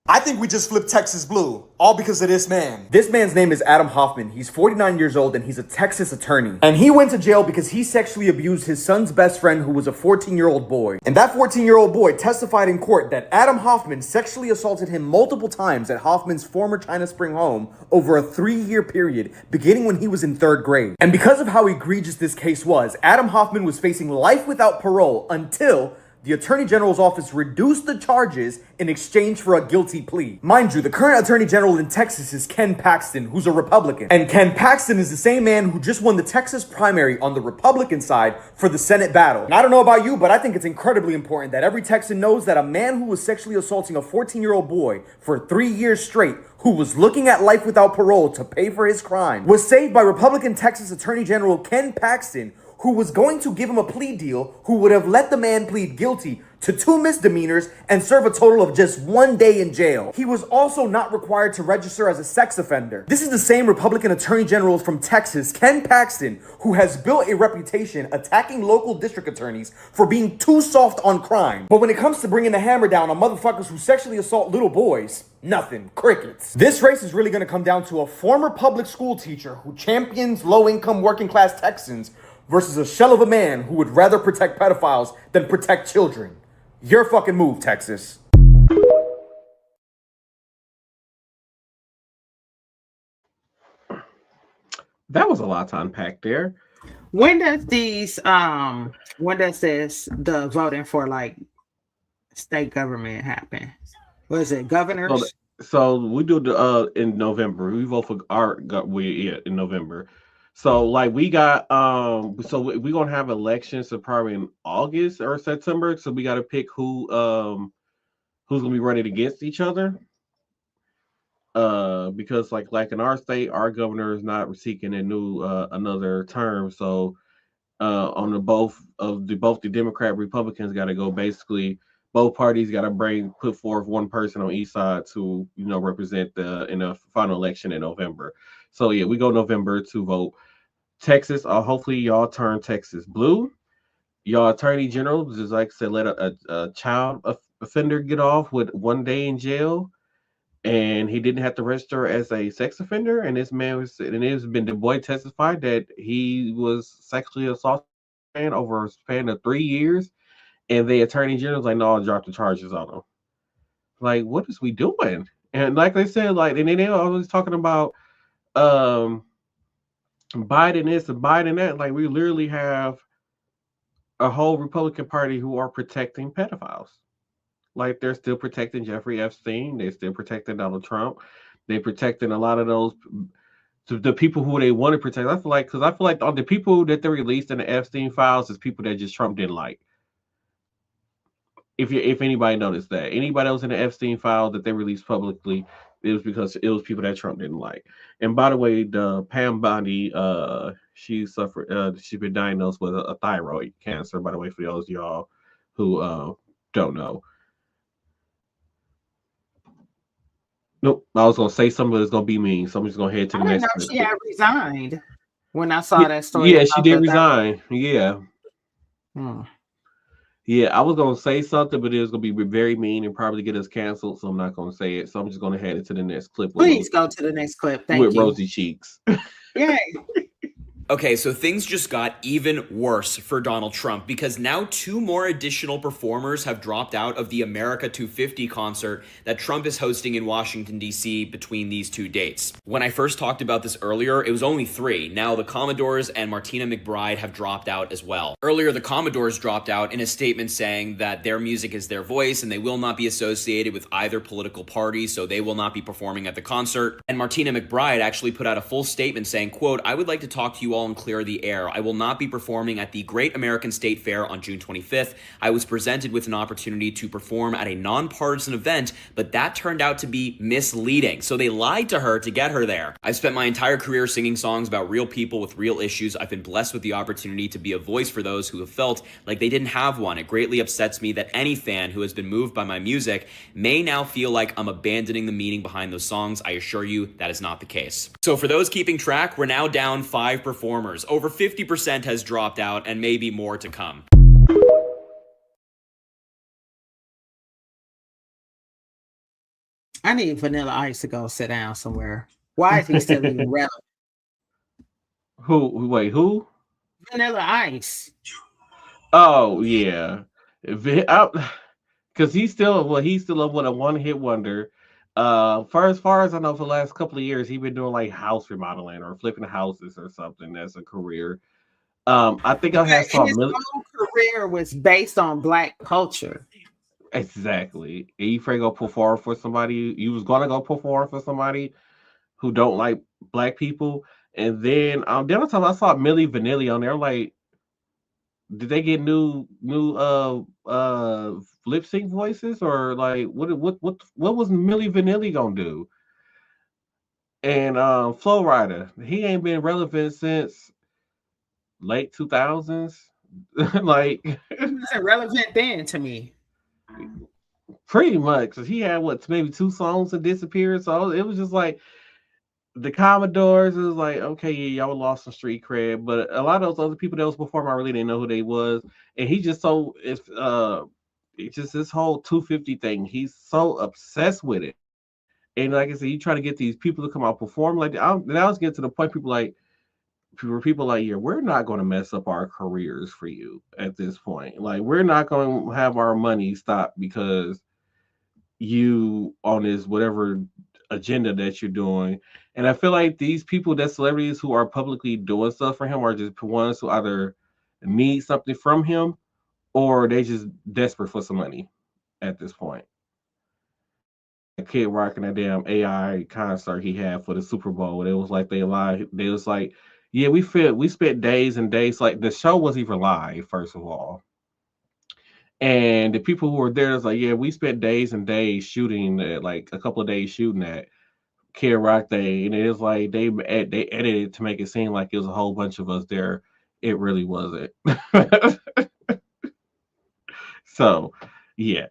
I think we just flipped Texas blue, all because of this man. This man's name is Adam Hoffman. He's 49 years old and he's a Texas attorney. And he went to jail because he sexually abused his son's best friend, who was a 14-year-old boy. And that 14-year-old boy testified in court that Adam Hoffman sexually assaulted him multiple times at Hoffman's former China Spring home over a 3-year period, beginning when he was in 3rd grade. And because of how egregious this case was, Adam Hoffman was facing life without parole until the Attorney General's office reduced the charges in exchange for a guilty plea. Mind you, the current Attorney General in Texas is Ken Paxton, who's a Republican. And Ken Paxton is the same man who just won the Texas primary on the Republican side for the Senate battle. And I don't know about you, but I think it's incredibly important that every Texan knows that a man who was sexually assaulting a 14-year-old boy for 3 years straight, who was looking at life without parole to pay for his crime, was saved by Republican Texas Attorney General Ken Paxton, who was going to give him a plea deal, who would have let the man plead guilty to 2 misdemeanors and serve a total of just 1 day in jail. He was also not required to register as a sex offender. This is the same Republican Attorney General from Texas, Ken Paxton, who has built a reputation attacking local district attorneys for being too soft on crime. But when it comes to bringing the hammer down on motherfuckers who sexually assault little boys, nothing. Crickets. This race is really going to come down to a former public school teacher who champions low-income working-class Texans versus a shell of a man who would rather protect pedophiles than protect children. Your fucking move, Texas. That was a lot to unpack there. When does the voting for like state government happen? What is it, governors? So we do the in November. We vote for in November. So like we got so we're gonna have elections, so probably in August or September. So we got to pick who's who's gonna be running against each other. Because like in our state, our governor is not seeking a new another term. So on the both the Democrat Republicans got to go. Basically, both parties got to put forth one person on each side to represent in the final election in November. So yeah, we go November to vote. Texas, hopefully y'all turn Texas blue. Y'all attorney general just like I said, let a child offender get off with 1 day in jail. And he didn't have to register as a sex offender. And this man the boy testified that he was sexually assaulted over a span of 3 years. And the attorney general's like, no, I'll drop the charges on him. Like, what is we doing? And like they said, like, and then they were always talking about Biden this and Biden that. Like, we literally have a whole Republican Party who are protecting pedophiles. Like, they're still protecting Jeffrey Epstein. They're still protecting Donald Trump. They're protecting a lot of those, the people who they want to protect. I feel like all the people that they released in the Epstein files is people that just Trump didn't like. If anybody noticed that, anybody else in the Epstein file that they released publicly, it was because it was people that Trump didn't like. And by the way, the Pam Bondi, she's been diagnosed with a thyroid cancer. By the way, for those of y'all who don't know. Nope, I was gonna say something that's gonna be mean, so I'm just gonna head to the next. I didn't know she had resigned when I saw that story. Yeah, she did resign. Yeah. Hmm. Yeah, I was gonna say something, but it was gonna be very mean and probably get us canceled, so I'm not gonna say it. So I'm just gonna head it to the next clip. Please go to the next clip. Thank with you. Rosy Cheeks. Yay. Okay, so things just got even worse for Donald Trump because now 2 more additional performers have dropped out of the America 250 concert that Trump is hosting in Washington, D.C. between these 2 dates. When I first talked about this earlier, it was only 3. Now the Commodores and Martina McBride have dropped out as well. Earlier, the Commodores dropped out in a statement saying that their music is their voice and they will not be associated with either political party, so they will not be performing at the concert. And Martina McBride actually put out a full statement saying, quote, "I would like to talk to you all and clear the air. I will not be performing at the Great American State Fair on June 25th. I was presented with an opportunity to perform at a nonpartisan event, but that turned out to be misleading. So they lied to her to get her there. I've spent my entire career singing songs about real people with real issues. I've been blessed with the opportunity to be a voice for those who have felt like they didn't have one. It greatly upsets me that any fan who has been moved by my music may now feel like I'm abandoning the meaning behind those songs. I assure you that is not the case." So for those keeping track, we're now down 5 performers. Over 50% has dropped out and maybe more to come. I need Vanilla Ice to go sit down somewhere. Why is he still even relevant? Who? Vanilla Ice. Oh yeah, because he's still a one-hit wonder. As far as I know, for the last couple of years, he's been doing like house remodeling or flipping houses or something as a career. I think I have saw his whole career was based on Black culture. Exactly. You go perform for somebody. You was gonna go perform for somebody who don't like Black people, and then the other time I saw Milli Vanilli on there, like, did they get new lip sync voices, or like what was Milli Vanilli gonna do? And Flo Rida, he ain't been relevant since late 2000s. Like, it wasn't relevant then to me. Pretty much, because he had maybe 2 songs and disappeared. So it was just like the Commodores. It was like, okay, yeah, y'all lost some street cred, but a lot of those other people that was performing, I really didn't know who they was. And he just it's just this whole 250 thing. He's so obsessed with it. And like I said, you try to get these people to come out perform. Like, now it's getting to the point people like, yeah, we're not going to mess up our careers for you at this point. Like, we're not going to have our money stopped because you on this whatever agenda that you're doing. And I feel like these people, that celebrities who are publicly doing stuff for him, are just ones who either need something from him or they just desperate for some money at this point. A Kid Rock and that damn AI concert he had for the Super Bowl, it was like they lied. They was like, yeah, we spent days and days, like the show wasn't even live, first of all. And the people who were there was like, yeah, we spent days and days shooting, like a couple of days shooting that Kid Rock Day, and it was like they edited it to make it seem like it was a whole bunch of us there. It really wasn't. So, yeah.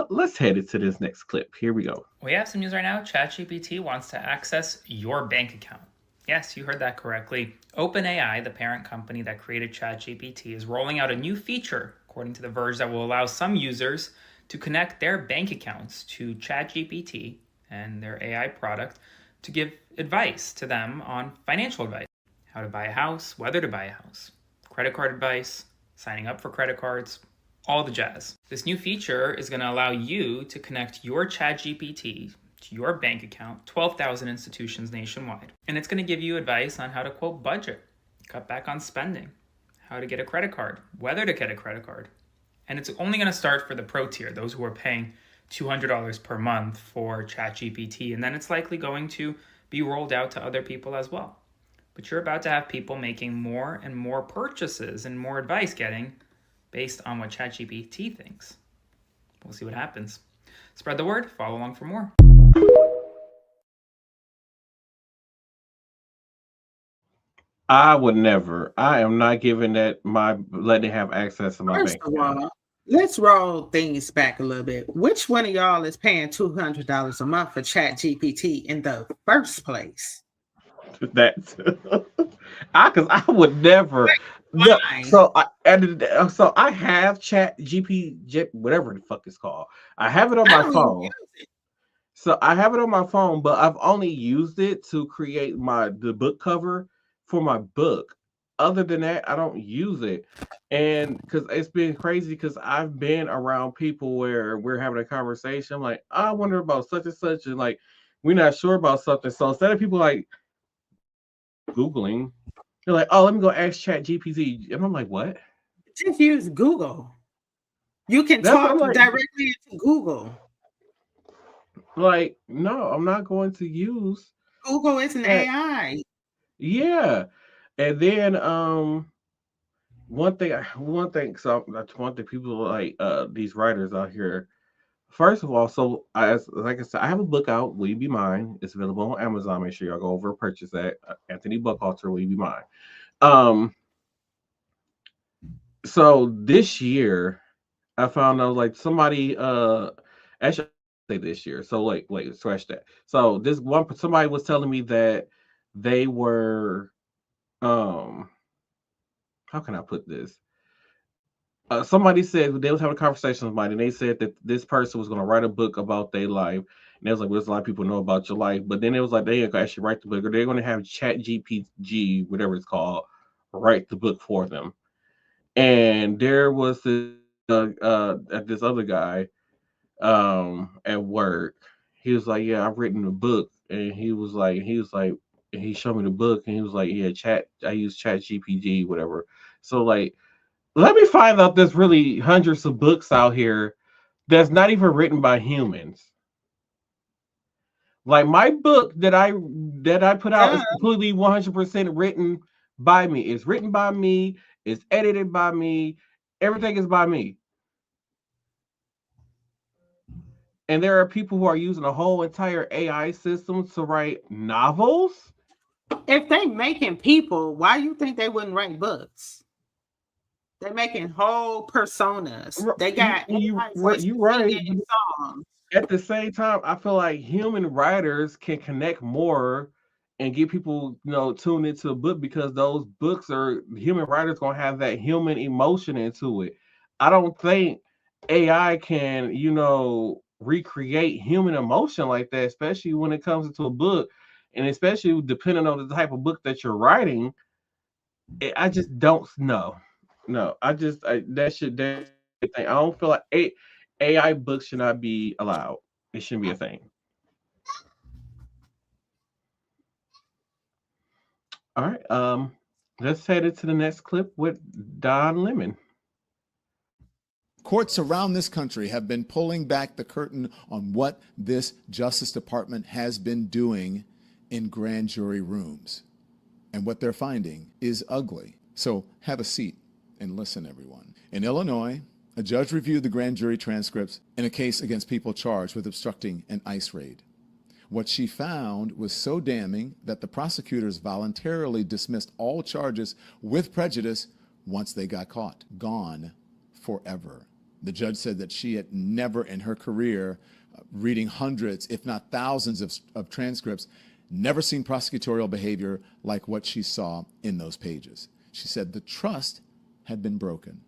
Let's head into this next clip. Here we go. We have some news right now. ChatGPT wants to access your bank account. Yes, you heard that correctly. OpenAI, the parent company that created ChatGPT, is rolling out a new feature, according to The Verge, that will allow some users to connect their bank accounts to ChatGPT and their AI product to give advice to them on financial advice. How to buy a house, whether to buy a house, credit card advice, signing up for credit cards, all the jazz. This new feature is going to allow you to connect your ChatGPT to your bank account, 12,000 institutions nationwide. And it's going to give you advice on how to, quote, budget, cut back on spending, how to get a credit card, whether to get a credit card. And it's only going to start for the pro tier, those who are paying $200 per month for ChatGPT. And then it's likely going to be rolled out to other people as well. But you're about to have people making more and more purchases and more advice getting based on what ChatGPT thinks. We'll see what happens. Spread the word, follow along for more. I would never. I am not giving letting it have access to my First bank of account. all, let's roll things back a little bit. Which one of y'all is paying $200 a month for ChatGPT in the first place? That's because I would never. No, Why? so I have Chat GP, whatever the fuck it's called. I have it on I my don't even phone. use it. So I have it on my phone, but I've only used it to create the book cover for my book. Other than that, I don't use it. And because it's been crazy, because I've been around people where we're having a conversation, I'm like, I wonder about such and such, and like we're not sure about something. So instead of people like Googling, they're like, oh, let me go ask Chat GPT. And I'm like, what? Just use Google. You can That's what I'm talk like. directly into Google. Like, no, I'm not going to use Google is an Chat. AI. Yeah. And then one thing, so that's one thing people like these writers out here. First of all, so like I said, I have a book out, Will You Be Mine? It's available on Amazon. Make sure y'all go over and purchase that. Anthony Buckhalter, Will You Be Mine? So this year I found out like somebody actually say this year. So wait, scratch that. So this one somebody was telling me that they were how can I put this? Somebody said they was having a conversation with somebody, and they said that this person was going to write a book about their life. And it was like, well, there's a lot of people know about your life, but then it was like they ain't gonna actually write the book, or they're going to have Chat GPT, whatever it's called, write the book for them. And there was this other guy at work. He was like, yeah, I've written a book, and he was like, and he showed me the book, and he was like, yeah, I use Chat GPT, whatever. So like, let me find out there's really hundreds of books out here that's not even written by humans. Like my book that I put out is completely 100% written by me. It's written by me. It's edited by me. Everything is by me. And there are people who are using a whole entire AI system to write novels. If they making people, why you think they wouldn't write books? They're making whole personas. They got you right. songs. At the same time, I feel like human writers can connect more and get people, tuned into a book, because those books are human writers gonna have that human emotion into it. I don't think AI can, recreate human emotion like that, especially when it comes into a book, and especially depending on the type of book that you're writing. I just don't know. No, that thing. I don't feel like AI books should not be allowed. It shouldn't be a thing. All right. Let's head into the next clip with Don Lemon. Courts around this country have been pulling back the curtain on what this Justice Department has been doing in grand jury rooms. And what they're finding is ugly. So have a seat and listen, everyone. In Illinois, A judge reviewed the grand jury transcripts in a case against people charged with obstructing an ICE raid. What she found was so damning that the prosecutors voluntarily dismissed all charges with prejudice once they got caught. Gone forever. The judge said that she had never in her career, reading hundreds, if not thousands of transcripts, never seen prosecutorial behavior like what she saw in those pages. She said the trust had been broken,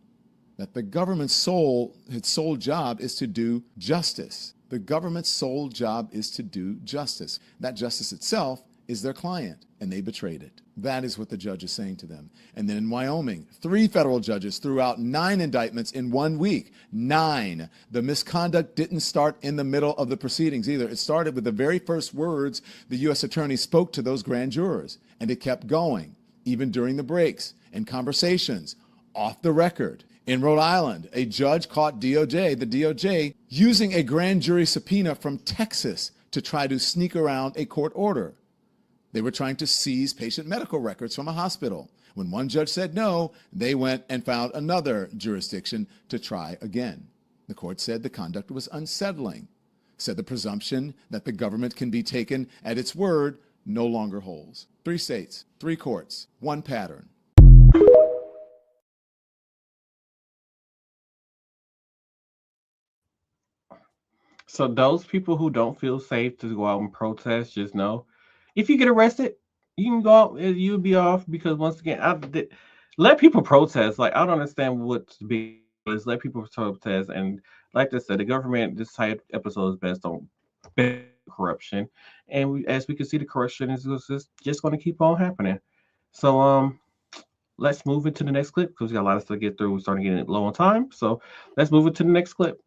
that the government's its sole job is to do justice. The government's sole job is to do justice. That justice itself is their client, and they betrayed it. That is what the judge is saying to them. And then in Wyoming, 3 federal judges threw out 9 indictments in 1 week. 9. The misconduct didn't start in the middle of the proceedings either. It started with the very first words the U.S. attorney spoke to those grand jurors, and it kept going, even during the breaks and conversations, off the record. In Rhode Island, a judge caught the DOJ, using a grand jury subpoena from Texas to try to sneak around a court order. They were trying to seize patient medical records from a hospital. When one judge said no, they went and found another jurisdiction to try again. The court said the conduct was unsettling, said the presumption that the government can be taken at its word no longer holds. 3 states, 3 courts, 1 pattern. So those people who don't feel safe to go out and protest, just know, if you get arrested, you can go out and you'll be off, because once again, let people protest. Like, I don't understand what's big is. Let people protest. And like I said, the government, this type episode is based on corruption. And as we can see, the corruption is just going to keep on happening. So let's move into the next clip, because we got a lot of stuff to get through. We're starting getting low on time. So let's move into the next clip.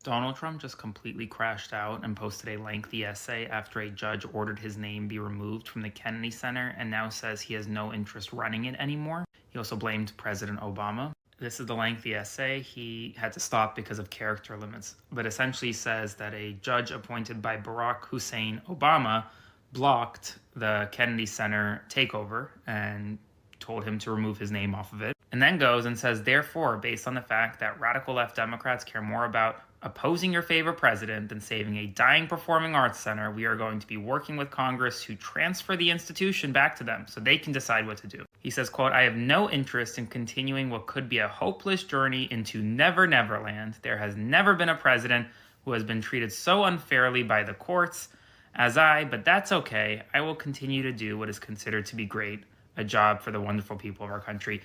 Donald Trump just completely crashed out and posted a lengthy essay after a judge ordered his name be removed from the Kennedy Center and now says he has no interest running it anymore. He also blamed President Obama. This is the lengthy essay. He had to stop because of character limits, but essentially says that a judge appointed by Barack Hussein Obama blocked the Kennedy Center takeover and told him to remove his name off of it. And then goes and says, therefore, based on the fact that radical left Democrats care more about opposing your favorite president than saving a dying performing arts center, we are going to be working with Congress to transfer the institution back to them so they can decide what to do. He says, quote, I have no interest in continuing what could be a hopeless journey into Never Never Land. There has never been a president who has been treated so unfairly by the courts as but that's okay. I will continue to do what is considered to be great, a job for the wonderful people of our country.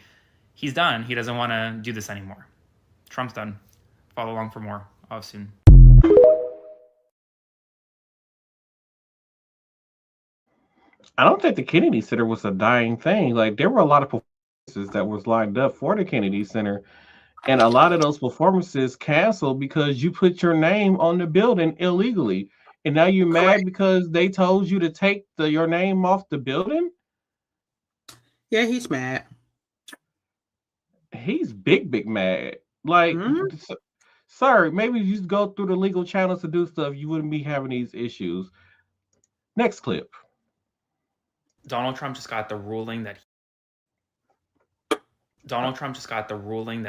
He's done. He doesn't want to do this anymore. Trump's done. Follow along for more. Off soon. I don't think the Kennedy Center was a dying thing. Like, there were a lot of performances that was lined up for the Kennedy Center, and a lot of those performances canceled because you put your name on the building illegally, and now you're mad because they told you to take your name off the building. Yeah, he's mad. He's big mad. Like, sir, maybe if you just go through the legal channels to do stuff, you wouldn't be having these issues. Next clip. Donald Trump just got the ruling that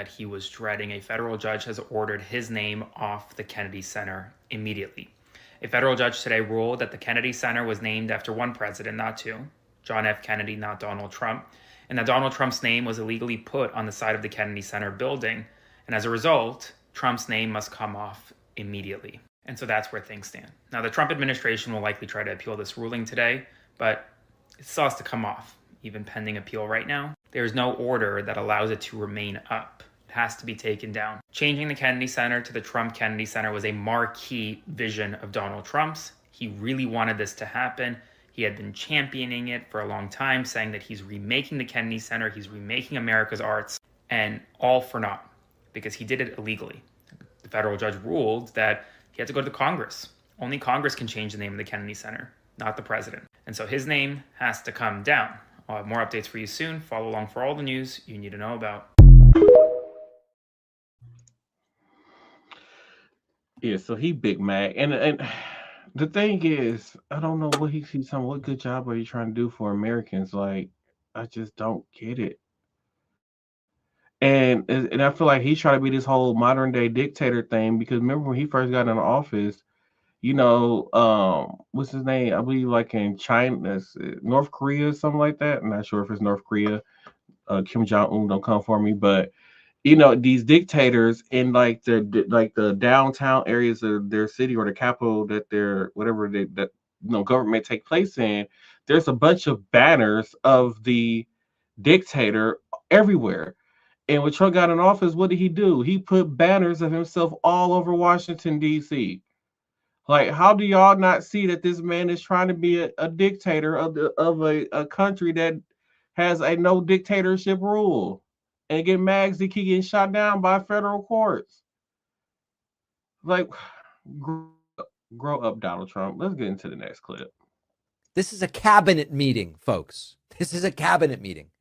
he was dreading. A federal judge has ordered his name off the Kennedy Center immediately. A federal judge today ruled that the Kennedy Center was named after one president, not 2, John F. Kennedy, not Donald Trump, and that Donald Trump's name was illegally put on the side of the Kennedy Center building. And as a result, Trump's name must come off immediately. And so that's where things stand. Now, the Trump administration will likely try to appeal this ruling today, but it still has to come off, even pending appeal right now. There's no order that allows it to remain up. It has to be taken down. Changing the Kennedy Center to the Trump Kennedy Center was a marquee vision of Donald Trump's. He really wanted this to happen. He had been championing it for a long time, saying that he's remaking the Kennedy Center, he's remaking America's arts, and all for naught, because he did it illegally. The federal judge ruled that he had to go to the Congress. Only Congress can change the name of the Kennedy Center, not the president. And so his name has to come down. I'll have more updates for you soon. Follow along for all the news you need to know about. Yeah, so he big mad. And the thing is, I don't know what he's saying. What good job are you trying to do for Americans? Like, I just don't get it. And I feel like he's trying to be this whole modern day dictator thing, because remember when he first got in office, what's his name? I believe like in China, North Korea, something like that. I'm not sure if it's North Korea. Kim Jong-un, don't come for me, but these dictators in like the downtown areas of their city or the capital that they're whatever that government take place in, there's a bunch of banners of the dictator everywhere. And when Trump got in office, what did he do? He put banners of himself all over Washington, D.C. Like, how do y'all not see that this man is trying to be a dictator of a country that has a no dictatorship rule, and get mad he keep getting shot down by federal courts? Like, grow up, Donald Trump. Let's get into the next clip. This is a cabinet meeting, folks. This is a cabinet meeting.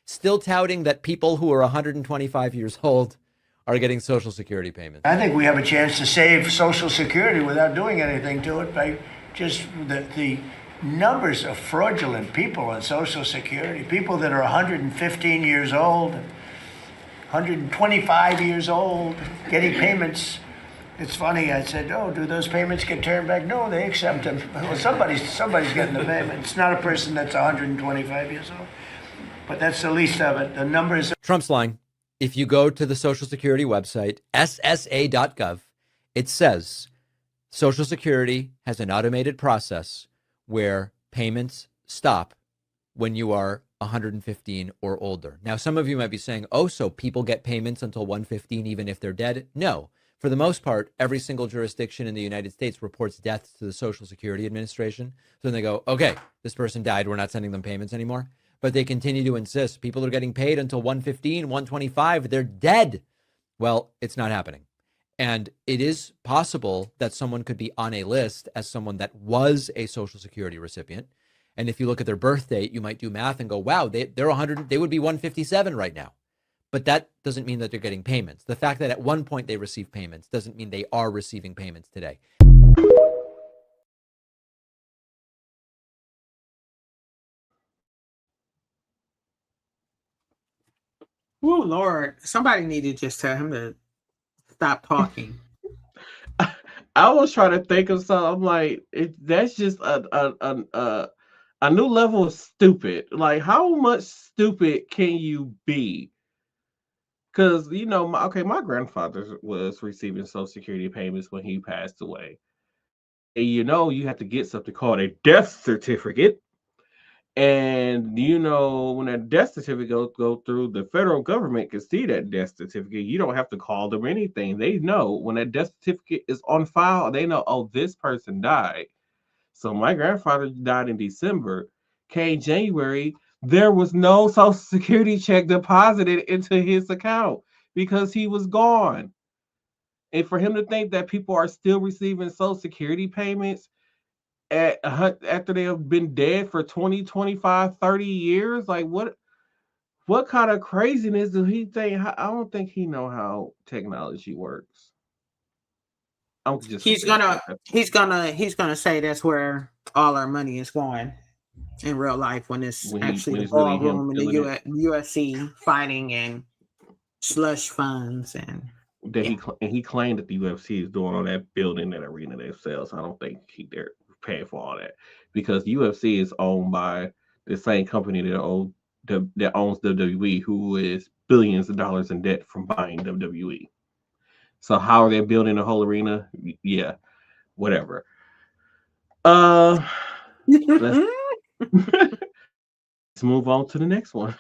Still touting that people who are 125 years old are getting Social Security payments. I think we have a chance to save Social Security without doing anything to it by just the numbers of fraudulent people on Social Security, people that are 115 years old, 125 years old, getting payments. It's funny, I said, oh, do those payments get turned back? No, they accept them. Well, somebody's getting the payment. It's not a person that's 125 years old. But that's the least of it. The numbers. Trump's lying. If you go to the Social Security website, ssa.gov, it says Social Security has an automated process where payments stop when you are 115 or older. Now, some of you might be saying, oh, so people get payments until 115 even if they're dead? No. For the most part, every single jurisdiction in the United States reports deaths to the Social Security Administration. So then they go, okay, this person died. We're not sending them payments anymore. But they continue to insist people are getting paid until 115, 125. They're dead. Well, it's not happening. And it is possible that someone could be on a list as someone that was a Social Security recipient. And if you look at their birth date, you might do math and go, wow, they're 100, they would be 157 right now. But that doesn't mean that they're getting payments. The fact that at one point they received payments doesn't mean they are receiving payments today. Oh, Lord. Somebody needed to just tell him to stop talking. I was trying to think of something. I'm like, that's just a new level of stupid. Like, how much stupid can you be? Because, my grandfather was receiving Social Security payments when he passed away. And you have to get something called a death certificate. And, when that death certificate go through, the federal government can see that death certificate. You don't have to call them anything. They know when that death certificate is on file, they know, oh, this person died. So my grandfather died in December. Came January, there was no Social Security check deposited into his account because he was gone. And for him to think that people are still receiving Social Security payments after they have been dead for 20, 25, 30 years, like what kind of craziness do he think? I don't think he know how technology works. He's gonna say that's where all our money is going in real life when it's actually the ballroom in the UFC fighting and slush funds and. He claimed that the UFC is doing all that building that arena themselves. I don't think they're paying for all that, because the UFC is owned by the same company that owns WWE, who is billions of dollars in debt from buying WWE. So how are they building the whole arena? Yeah, whatever. Let's move on to the next one.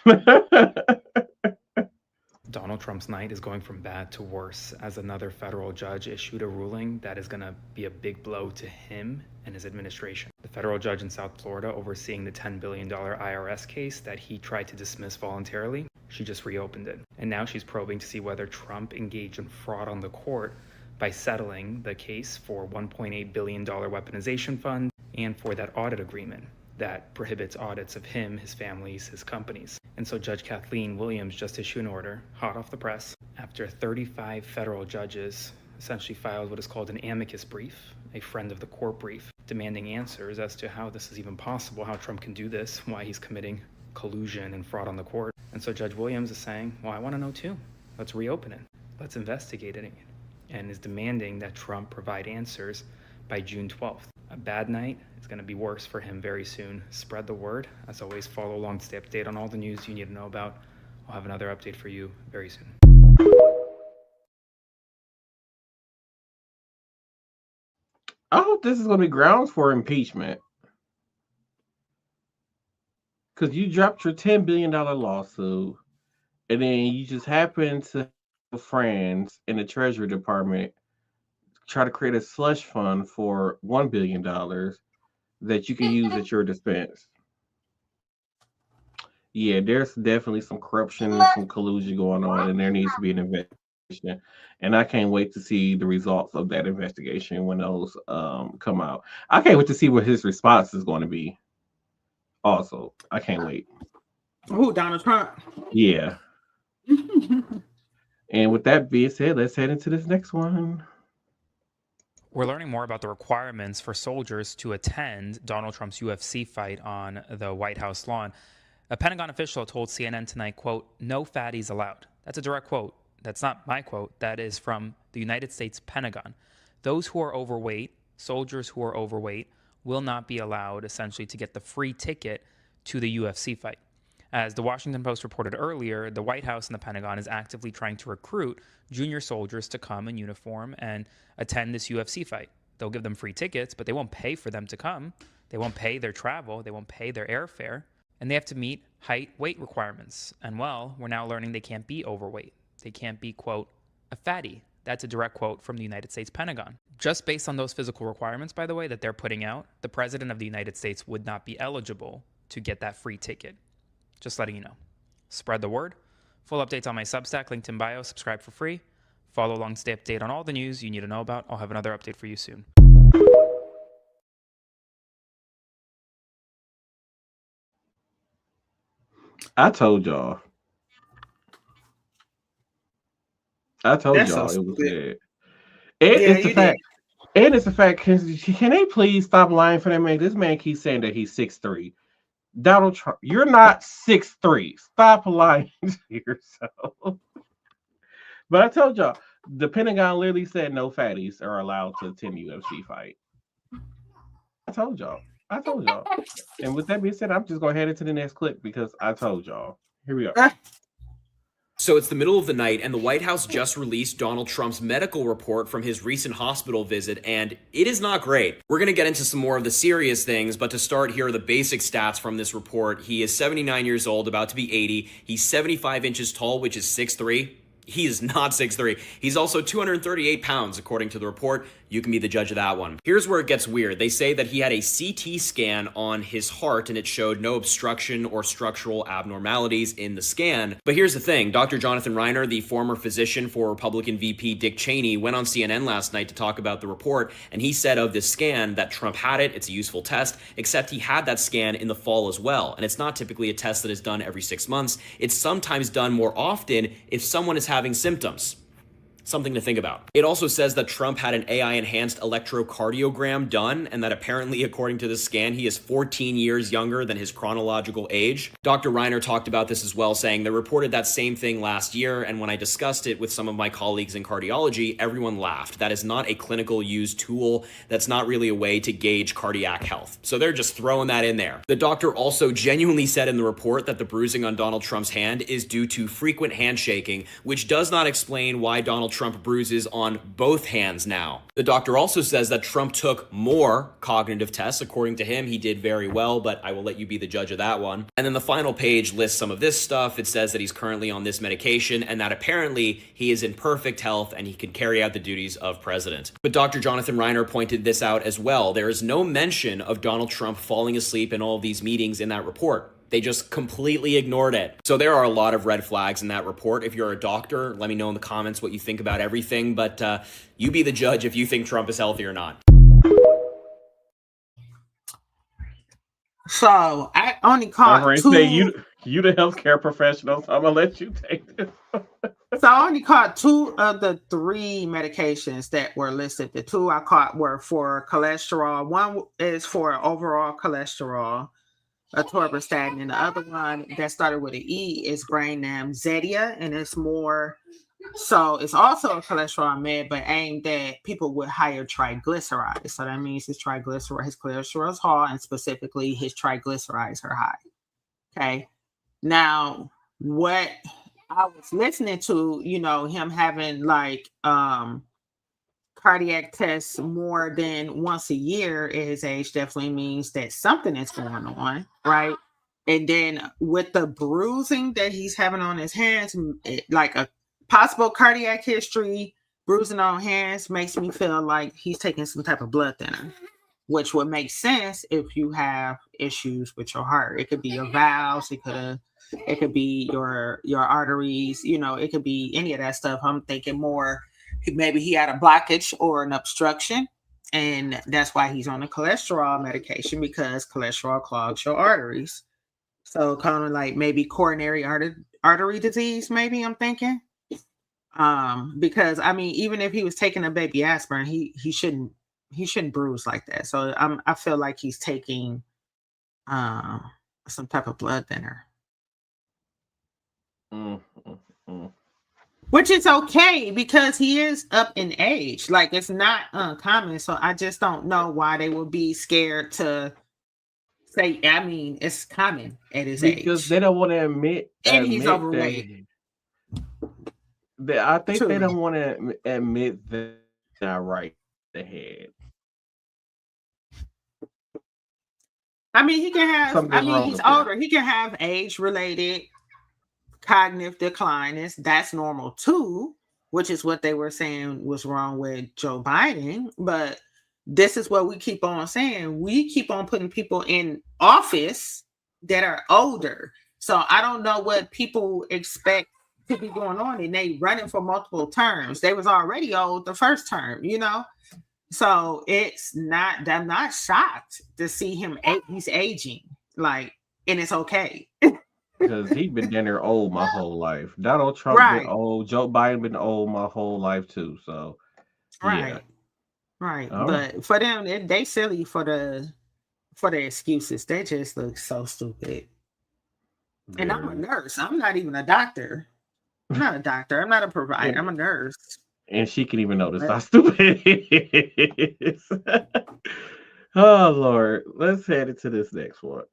Donald Trump's night is going from bad to worse as another federal judge issued a ruling that is going to be a big blow to him and his administration. The federal judge in South Florida overseeing the $10 billion IRS case that he tried to dismiss voluntarily, she just reopened it. And now she's probing to see whether Trump engaged in fraud on the court by settling the case for $1.8 billion weaponization fund and for that audit agreement that prohibits audits of him, his families, his companies. And so Judge Kathleen Williams just issued an order, hot off the press, after 35 federal judges essentially filed what is called an amicus brief, a friend of the court brief, demanding answers as to how this is even possible, how Trump can do this, why he's committing collusion and fraud on the court. And so Judge Williams is saying, well, I want to know too. Let's reopen it. Let's investigate it again. And is demanding that Trump provide answers by June 12th. A bad night is going to be worse for him very soon. Spread the word. As always, follow along to stay up to date on all the news you need to know about. I'll have another update for you very soon. I hope this is going to be grounds for impeachment. Because you dropped your $10 billion lawsuit, and then you just happen to have friends in the Treasury Department try to create a slush fund for $1 billion that you can use at your dispense. Yeah, there's definitely some corruption and some collusion going on, and there needs to be an investigation. And I can't wait to see the results of that investigation when those come out. I can't wait to see what his response is going to be. Also, I can't wait. Who, Donald Trump? Yeah. And with that being said, let's head into this next one. We're learning more about the requirements for soldiers to attend Donald Trump's UFC fight on the White House lawn. A Pentagon official told CNN tonight, quote, "No fatties allowed." That's a direct quote. That's not my quote. That is from the United States Pentagon. Those who are overweight, soldiers who are overweight, will not be allowed essentially to get the free ticket to the UFC fight. As the Washington Post reported earlier, the White House and the Pentagon is actively trying to recruit junior soldiers to come in uniform and attend this UFC fight. They'll give them free tickets, but they won't pay for them to come. They won't pay their travel. They won't pay their airfare. And they have to meet height, weight requirements. And well, we're now learning they can't be overweight. They can't be, quote, a fatty. That's a direct quote from the United States Pentagon. Just based on those physical requirements, by the way, that they're putting out, the president of the United States would not be eligible to get that free ticket. Just letting you know. Spread the word. Full updates on my Substack, linked in bio. Subscribe for free. Follow along, stay up to date on all the news you need to know about. I'll have another update for you soon. I told y'all. It was dead. It's the fact. And it's the fact. Can they please stop lying for that man? This man keeps saying that he's 6'3". Donald Trump, you're not 6'3". Stop lying to yourself. But I told y'all, the Pentagon literally said no fatties are allowed to attend the UFC fight. I told y'all. And with that being said, I'm just going to head into the next clip because I told y'all. Here we go. So it's the middle of the night, and the White House just released Donald Trump's medical report from his recent hospital visit, and it is not great. We're going to get into some more of the serious things, but to start, here are the basic stats from this report. He is 79 years old, about to be 80. He's 75 inches tall, which is 6'3". He is not 6'3". He's also 238 pounds, according to the report. You can be the judge of that one. Here's where it gets weird. They say that he had a CT scan on his heart and it showed no obstruction or structural abnormalities in the scan. But here's the thing. Dr. Jonathan Reiner, the former physician for Republican VP Dick Cheney, went on CNN last night to talk about the report, and he said of this scan that Trump had it, it's a useful test, except he had that scan in the fall as well. And it's not typically a test that is done every 6 months. It's sometimes done more often if someone is having symptoms. Something to think about. It also says that Trump had an AI-enhanced electrocardiogram done, and that apparently, according to the scan, he is 14 years younger than his chronological age. Dr. Reiner talked about this as well, saying they reported that same thing last year, and when I discussed it with some of my colleagues in cardiology, everyone laughed. That is not a clinical use tool. That's not really a way to gauge cardiac health. So they're just throwing that in there. The doctor also genuinely said in the report that the bruising on Donald Trump's hand is due to frequent handshaking, which does not explain why Donald Trump bruises on both hands now. The doctor also says that Trump took more cognitive tests. According to him, he did very well, but I will let you be the judge of that one. And then the final page lists some of this stuff. It says that he's currently on this medication and that apparently he is in perfect health and he can carry out the duties of president. But Dr. Jonathan Reiner pointed this out as well. There is no mention of Donald Trump falling asleep in all of these meetings in that report. They just completely ignored it. So there are a lot of red flags in that report. If you're a doctor, let me know in the comments what you think about everything, but you be the judge if you think Trump is healthy or not. So I only caught two. You the healthcare professional, so I'm gonna let you take this. So I only caught 2 of the 3 medications that were listed. The 2 I caught were for cholesterol. One is for overall cholesterol, atorvastatin, and the other one that started with an E is Brainam Zetia, and it's more So it's also a cholesterol med, but aimed at people with higher triglycerides. So that means his cholesterol is high, and specifically his triglycerides are high. Okay. Now, what I was listening to, him having like cardiac tests more than once a year at his age definitely means that something is going on, right? And then with the bruising that he's having on his hands, like a possible cardiac history, bruising on hands makes me feel like he's taking some type of blood thinner, which would make sense if you have issues with your heart. It could be your valves, it could be your arteries, it could be any of that stuff. I'm thinking more maybe he had a blockage or an obstruction, and that's why he's on the cholesterol medication, because cholesterol clogs your arteries. So kind of like maybe coronary artery disease, maybe I'm thinking. Because I mean, even if he was taking a baby aspirin, he shouldn't bruise like that. So I feel like he's taking some type of blood thinner. Which is okay because he is up in age. Like, it's not uncommon. So I just don't know why they would be scared to say, I mean, it's common at his age. Because they don't want to admit. And he's overweight. I think they don't want to admit that they're right ahead. I mean, he can have, he's older. He can have age-related cognitive decline. That's normal too, which is what they were saying was wrong with Joe Biden. But this is what we keep on saying. We keep on putting people in office that are older. So I don't know what people expect to be going on, and they running for multiple terms. They was already old the first term, So I'm not shocked to see him. He's aging, like, and it's okay. Because he's been down there old my whole life. Donald Trump been old. Joe Biden been old my whole life too. So, right. But for them, they silly for the excuses. They just look so stupid. Yeah. And I'm a nurse. I'm not even a doctor. I'm not a doctor. I'm not a provider. I'm a nurse. And she can even notice how stupid it is. Oh Lord, let's head into this next one.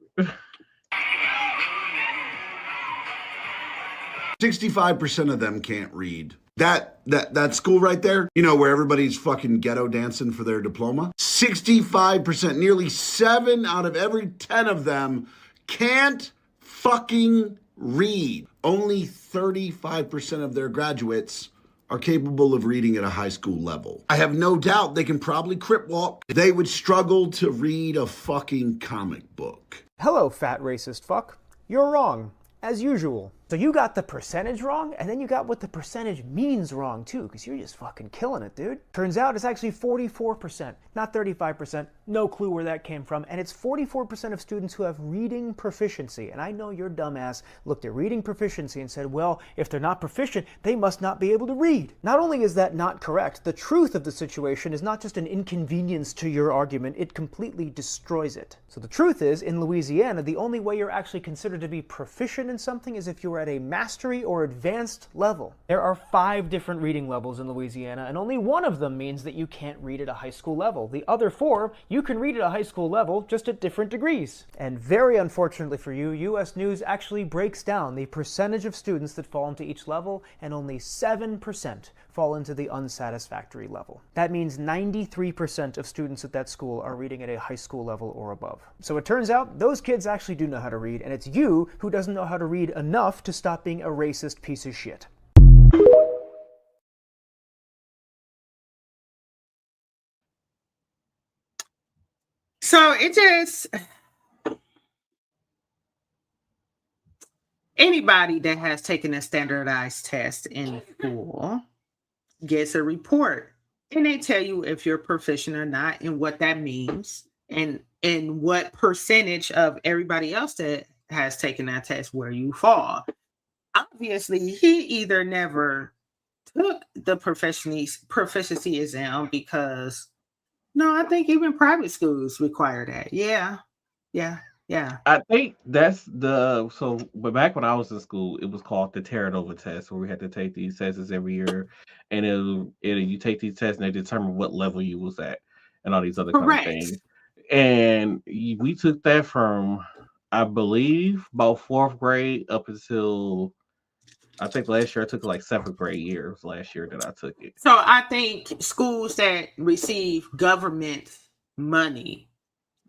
65% of them can't read. That school right there, where everybody's fucking ghetto dancing for their diploma. 65%, nearly 7 out of every 10 of them can't fucking read. Only 35% of their graduates are capable of reading at a high school level. I have no doubt they can probably crip walk. They would struggle to read a fucking comic book. Hello, fat racist fuck. You're wrong, as usual. So you got the percentage wrong, and then you got what the percentage means wrong too, because you're just fucking killing it, dude. Turns out it's actually 44%, not 35%. No clue where that came from. And it's 44% of students who have reading proficiency. And I know your dumbass looked at reading proficiency and said, well, if they're not proficient, they must not be able to read. Not only is that not correct, the truth of the situation is not just an inconvenience to your argument, it completely destroys it. So the truth is, in Louisiana, the only way you're actually considered to be proficient in something is if you're at a mastery or advanced level. There are 5 different reading levels in Louisiana, and only one of them means that you can't read at a high school level. The other 4, you can read at a high school level, just at different degrees. And very unfortunately for you, U.S. News actually breaks down the percentage of students that fall into each level, and only 7% fall into the unsatisfactory level. That means 93% of students at that school are reading at a high school level or above. So it turns out those kids actually do know how to read, and it's you who doesn't know how to read enough to stop being a racist piece of shit. So it just, anybody that has taken a standardized test in school gets a report, and they tell you if you're proficient or not and what that means, and what percentage of everybody else that has taken that test where you fall. Obviously, he either never took the proficiency exam, because no, I think even private schools require that. Yeah. Yeah. I think that's but back when I was in school, it was called the Terranova test, where we had to take these tests every year, and you take these tests and they determine what level you was at, and all these other kind of Correct. things. And we took that from, I believe, about 4th grade up until I think last year I took it like 7th grade year. It was last year that I took it. So I think schools that receive government money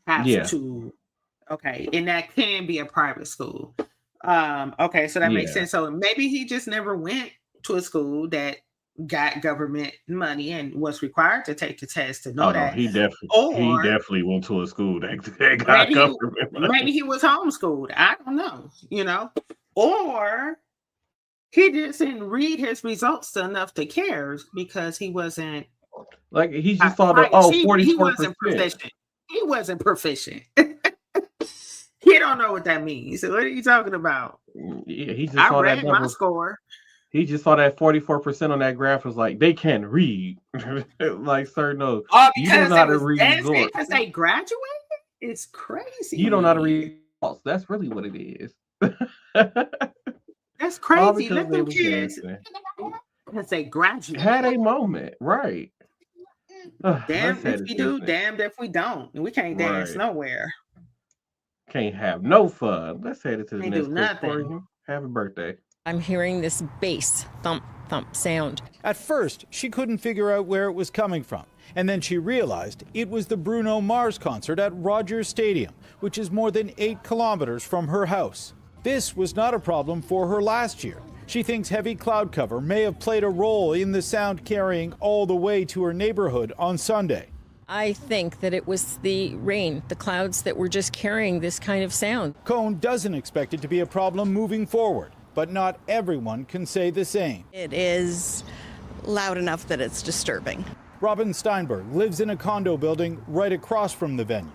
have to. Okay, and that can be a private school. Okay, so that makes sense. So maybe he just never went to a school that got government money and was required to take the test to know that. He definitely went to a school that got government money. Maybe he was homeschooled. I don't know, or he didn't read his results enough to care because he wasn't like he just thought that 44%. He wasn't proficient. He wasn't proficient. He don't know what that means. So what are you talking about? Yeah, he just I saw read that my score. He just saw that 44% on that graph was like they can't read. Like, sir, no. Oh, you don't know how to read because they graduated? It's crazy. You don't know how to read results. That's really what it is. That's crazy. Let them kids because they graduated. Had a moment, right? Damned if we do, damned if we don't. We can't dance nowhere. Can't have no fun. Let's head into the Can't next do clip nothing. for you. Happy birthday. I'm hearing this bass thump, thump sound. At first, she couldn't figure out where it was coming from. And then she realized it was the Bruno Mars concert at Rogers Stadium, which is more than 8 kilometers from her house. This was not a problem for her last year. She thinks heavy cloud cover may have played a role in the sound carrying all the way to her neighborhood on Sunday. I think that it was the rain, the clouds that were just carrying this kind of sound. Cohn doesn't expect it to be a problem moving forward, but not everyone can say the same. It is loud enough that it's disturbing. Robin Steinberg lives in a condo building right across from the venue.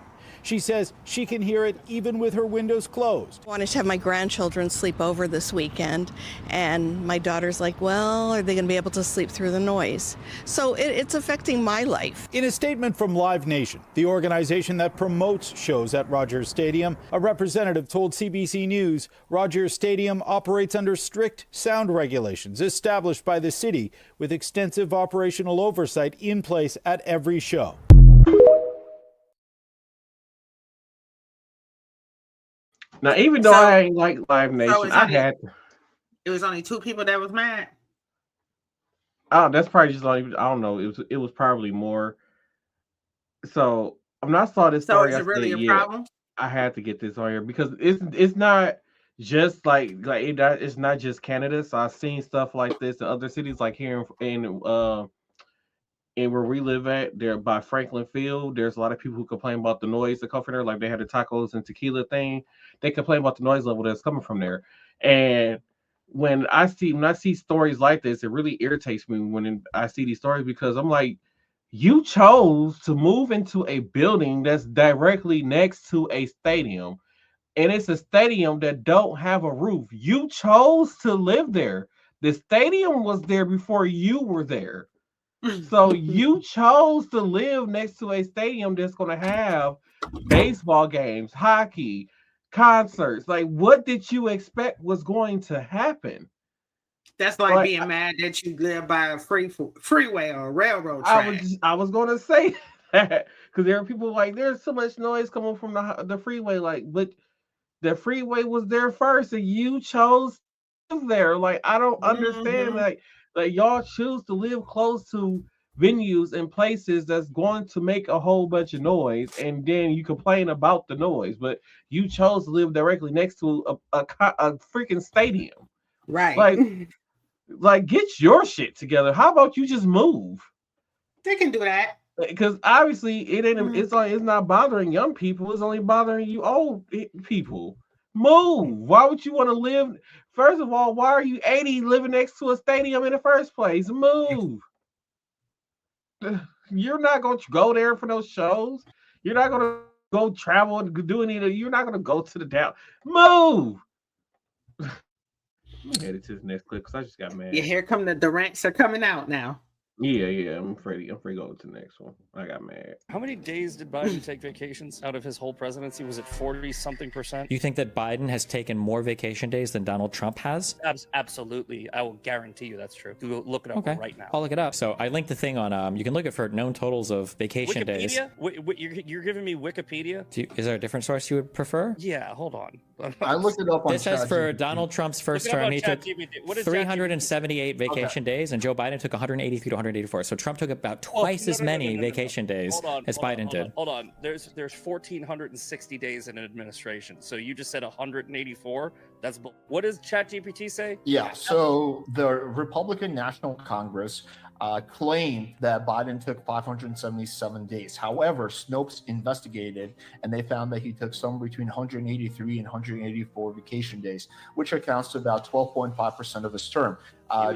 She says she can hear it even with her windows closed. I wanted to have my grandchildren sleep over this weekend, and my daughter's like, well, are they going to be able to sleep through the noise? So it's affecting my life. In a statement from Live Nation, the organization that promotes shows at Rogers Stadium, a representative told CBC News Rogers Stadium operates under strict sound regulations established by the city with extensive operational oversight in place at every show. Now, even though I ain't like Live Nation, It was only 2 people that was mad. Oh, that's probably just like, I don't know. It was probably more. So when I saw this story, is it really a problem? I had to get this on here because it's not just it's not just Canada. So I've seen stuff like this in other cities, like here in where we live at, there by Franklin Field. There's a lot of people who complain about the noise that come from there, like they had the tacos and tequila thing. They complain about the noise level that's coming from there. And when I see stories like this, it really irritates me when I see these stories because I'm like, you chose to move into a building that's directly next to a stadium, and it's a stadium that don't have a roof. You chose to live there. The stadium was there before you were there. So you chose to live next to a stadium that's going to have baseball games, hockey, concerts. Like, what did you expect was going to happen? That's like being mad that you live by a freeway or a railroad track. I was going to say that because there are people like, there's so much noise coming from the freeway. Like, but the freeway was there first, and you chose to live there. Like, I don't understand. Like y'all choose to live close to venues and places that's going to make a whole bunch of noise, and then you complain about the noise, but you chose to live directly next to a freaking stadium. Right. Like get your shit together. How about you just move? They can do that. Because obviously it ain't it's not bothering young people, it's only bothering you old people. Move. Why would you want to live? First of all, why are you 80 living next to a stadium in the first place? Move. You're not going to go there for those shows. You're not going to go travel and do any. You're not going to go to the down. Move. Let me head it to the next clip because I just got mad. Yeah, here come the ranks are coming out now. Yeah. I'm free to go to the next one. I got mad. How many days did Biden take vacations out of his whole presidency? Was it 40-something%? You think that Biden has taken more vacation days than Donald Trump has? Absolutely. I will guarantee you that's true. Google, look it up right now. I'll look it up. So I linked the thing on, you can look at for known totals of vacation days. You're giving me Wikipedia? Is there a different source you would prefer? Yeah, hold on. I looked it up on This says for Donald Trump's first term, he took 378 vacation days, and Joe Biden took 183 to 184. So Trump took about twice as many vacation days as Biden did. Hold on. There's 1,460 days in an administration. So you just said 184. What does ChatGPT say? Yeah. So the Republican National Congress claimed that Biden took 577 days. However, Snopes investigated and they found that he took somewhere between 183 and 184 vacation days, which accounts to about 12.5% of his term.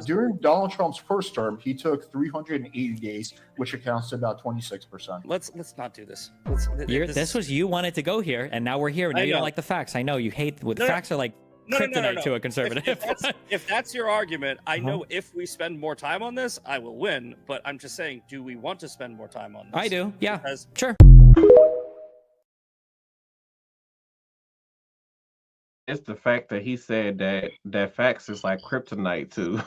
During Donald Trump's first term, he took 380 days, which accounts to about 26%. Let's not do this. This was you wanted to go here, and now we're here. Now you don't like the facts. I know you hate what facts are like. Kryptonite to a conservative. If that's your argument, I know if we spend more time on this, I will win. But I'm just saying, do we want to spend more time on this? I do. Yeah. Sure. It's the fact that he said that facts is like kryptonite to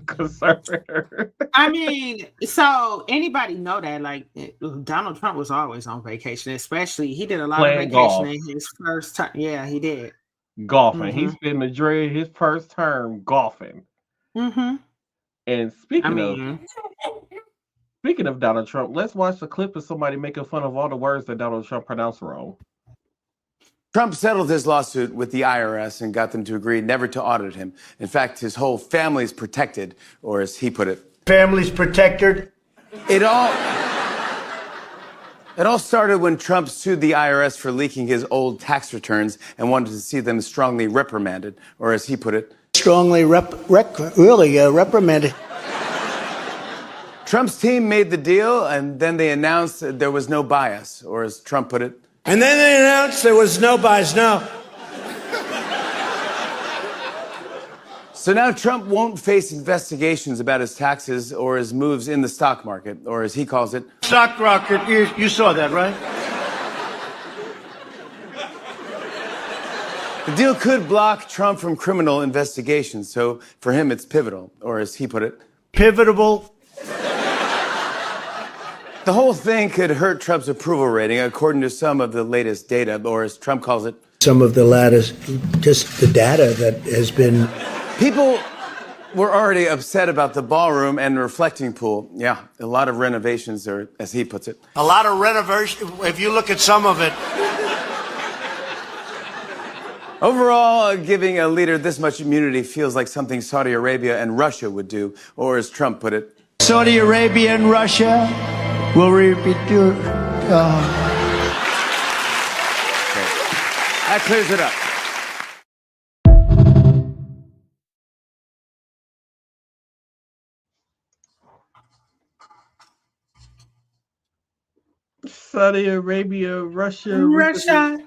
conservative. I mean, so anybody know that like Donald Trump was always on vacation, especially he did a lot of vacation golf. in his first time. Yeah, he did. Golfing. He spent majority of his first term golfing. And speaking of Donald Trump, let's watch the clip of somebody making fun of all the words that Donald Trump pronounced wrong. Trump settled his lawsuit with the IRS and got them to agree never to audit him. In fact, his whole family's protected, or as he put it, family's protected. It all started when Trump sued the IRS for leaking his old tax returns and wanted to see them strongly reprimanded, or as he put it, strongly reprimanded. Trump's team made the deal, and then they announced that there was no bias, or as Trump put it, and then they announced there was no bias. No. So now Trump won't face investigations about his taxes or his moves in the stock market, or as he calls it, stock rocket. You saw that, right? The deal could block Trump from criminal investigations, so for him it's pivotal, or as he put it, pivotable. The whole thing could hurt Trump's approval rating, according to some of the latest data, or as Trump calls it, some of the latest, just the data that has been. People were already upset about the ballroom and reflecting pool. Yeah, a lot of renovations, or as he puts it, A lot of renovation, if you look at some of it. Overall, giving a leader this much immunity feels like something Saudi Arabia and Russia would do, or as Trump put it, Saudi Arabia and Russia will repeat your. That clears it up. Saudi Arabia, Russia. Russia.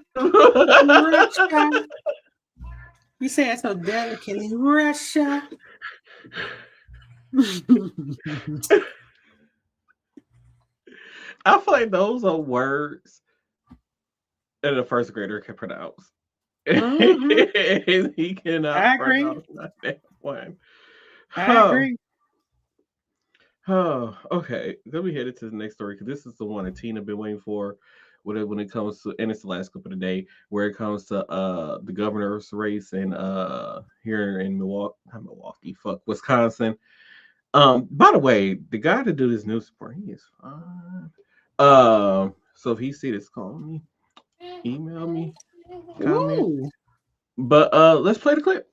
You say it so delicately. Russia. I feel like those are words that a first grader can pronounce. He cannot pronounce that one. I agree. Oh, okay. Then we headed to the next story because this is the one that Tina been waiting for when it comes to, and it's the last clip of the day, where it comes to the governor's race and here in Wisconsin. By the way, the guy to do this news report, he is fine. So if he see this, call me, email me, comment. But let's play the clip.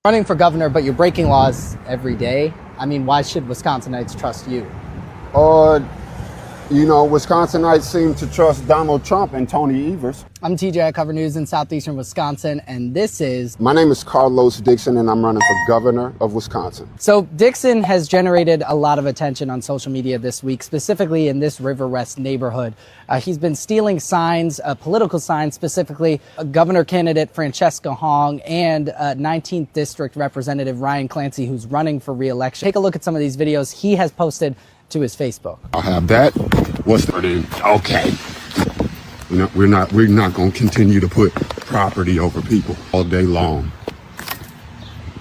Running for governor, but you're breaking laws every day. I mean, why should Wisconsinites trust you? You know, Wisconsinites seem to trust Donald Trump and Tony Evers. I'm TJ. I cover news in southeastern Wisconsin, and this is... My name is Carlos Dixon, and I'm running for governor of Wisconsin. So Dixon has generated a lot of attention on social media this week, specifically in this River West neighborhood. He's been stealing signs, political signs, specifically governor candidate Francesca Hong and 19th District Representative Ryan Clancy, who's running for re-election. Take a look at some of these videos he has posted to his Facebook. I'll have that. What's the name? Okay. We're not going to continue to put property over people all day long.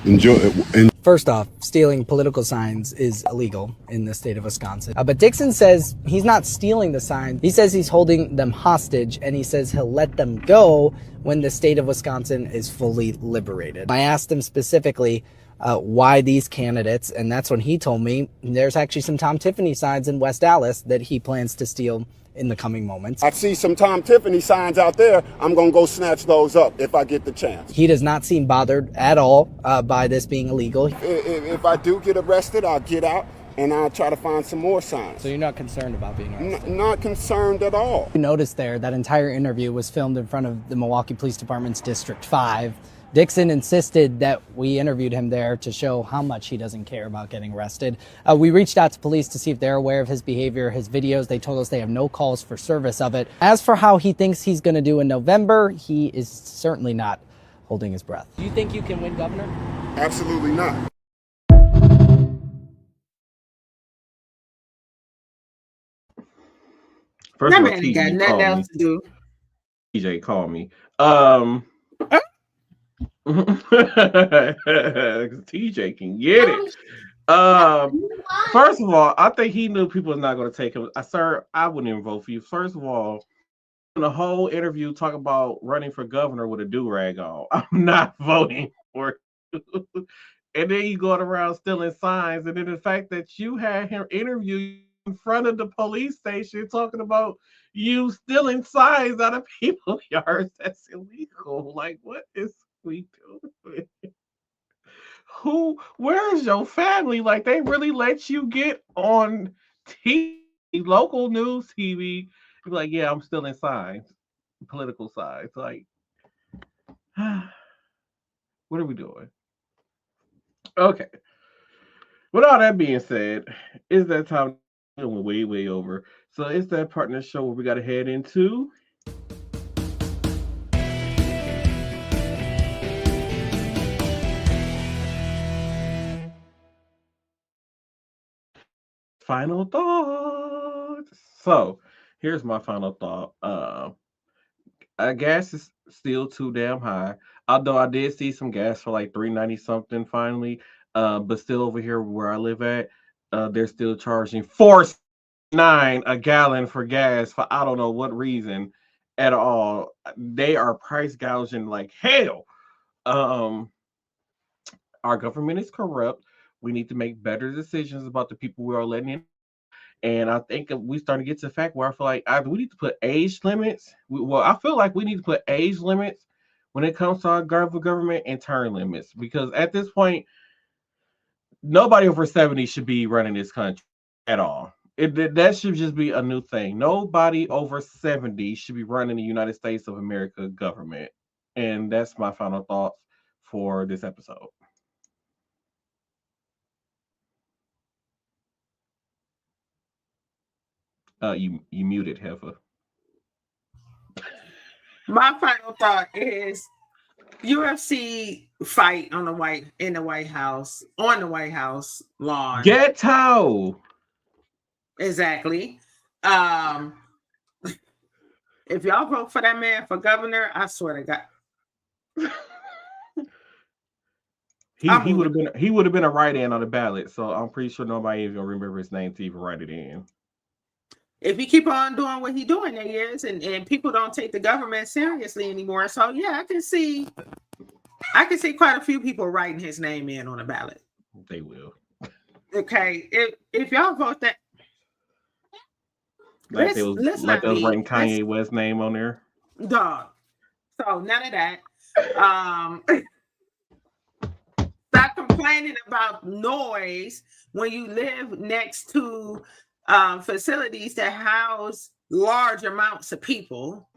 Enjoy it. First off, stealing political signs is illegal in the state of Wisconsin. But Dixon says he's not stealing the signs. He says he's holding them hostage, and he says he'll let them go when the state of Wisconsin is fully liberated. I asked him specifically why these candidates, and that's when he told me there's actually some Tom Tiffany signs in West Allis that he plans to steal in the coming moments. I see some Tom Tiffany signs out there. I'm going to go snatch those up if I get the chance. He does not seem bothered at all by this being illegal. If I do get arrested, I'll get out and I'll try to find some more signs. So you're not concerned about being arrested? Not concerned at all. You noticed there that entire interview was filmed in front of the Milwaukee Police Department's District 5. Dixon insisted that we interviewed him there to show how much he doesn't care about getting arrested. We reached out to police to see if they're aware of his behavior, his videos. They told us they have no calls for service of it. As for how he thinks he's going to do in November, he is certainly not holding his breath. Do you think you can win governor? Absolutely not. First that of all, man ain't got nothing else to do. TJ called me. TJ can get it. First of all, I think he knew people are not going to take him. Sir, I wouldn't even vote for you. First of all, the whole interview talk about running for governor with a do-rag on. I'm not voting for you. And then you going around stealing signs, and then the fact that you had him interview in front of the police station talking about you stealing signs out of people's yards, that's illegal. Like, what is we doing? Where's your family? Like, they really let you get on TV, local news TV, be like, yeah, I'm stealing signs, political signs. Like, what are we doing? Okay. With all that being said, it's that time way over. So it's that part in the show where we got to head into final thoughts. So here's my final thought. Gas is still too damn high. Although I did see some gas for like $3.90 something finally. But still over here where I live at, they're still charging $4.9 a gallon for gas for I don't know what reason at all. They are price gouging like hell. Our government is corrupt. We need to make better decisions about the people we are letting in. And I think we starting to get to the fact where I feel like either we need to put age limits. I feel like we need to put age limits when it comes to our government and term limits. Because at this point, nobody over 70 should be running this country at all. That should just be a new thing. Nobody over 70 should be running the United States of America government. And that's my final thoughts for this episode. You muted, Heifer. My final thought is UFC fight on the White House lawn. Ghetto. Exactly. If y'all vote for that man for governor, I swear to God. He would have been a write-in on the ballot, so I'm pretty sure nobody even gonna remember his name to even write it in. If he keep on doing what he's doing, there is, and people don't take the government seriously anymore. So yeah, I can see quite a few people writing his name in on the ballot. They will. Okay, if y'all vote that, let's writing Kanye West's name on there. Dog. So none of that. Stop complaining about noise when you live next to facilities that house large amounts of people.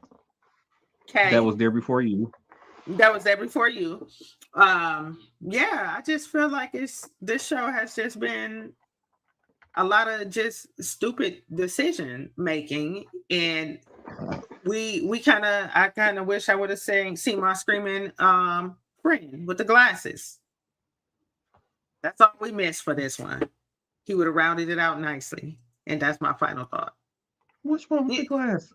Okay. That was there before you. That was there before you. Yeah, I just feel like this show has just been a lot of just stupid decision making, and I kind of wish I would have seen my screaming friend with the glasses. That's all we missed for this one. He would have rounded it out nicely, and that's my final thought. Which one with the glass?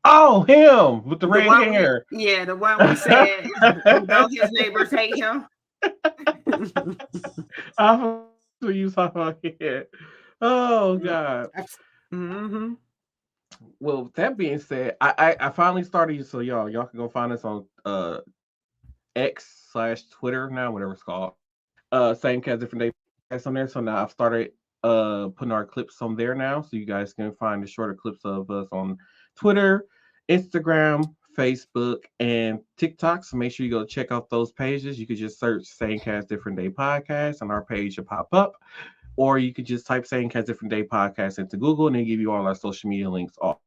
Oh, him with the red hair. The one we said, though his neighbors hate him. I you saw my head. Oh God. Mm-hmm. Well, with that being said, I finally started. So y'all can go find us on X/Twitter now, whatever it's called. Same Cast Different Day on there. So now I've started putting our clips on there now, so you guys can find the shorter clips of us on Twitter, Instagram, Facebook, and TikTok. So make sure you go check out those pages. You could just search Same Cast Different Day Podcast, and our page will pop up. Or you could just type Same Cast Different Day Podcast into Google, and they give you all our social media links off.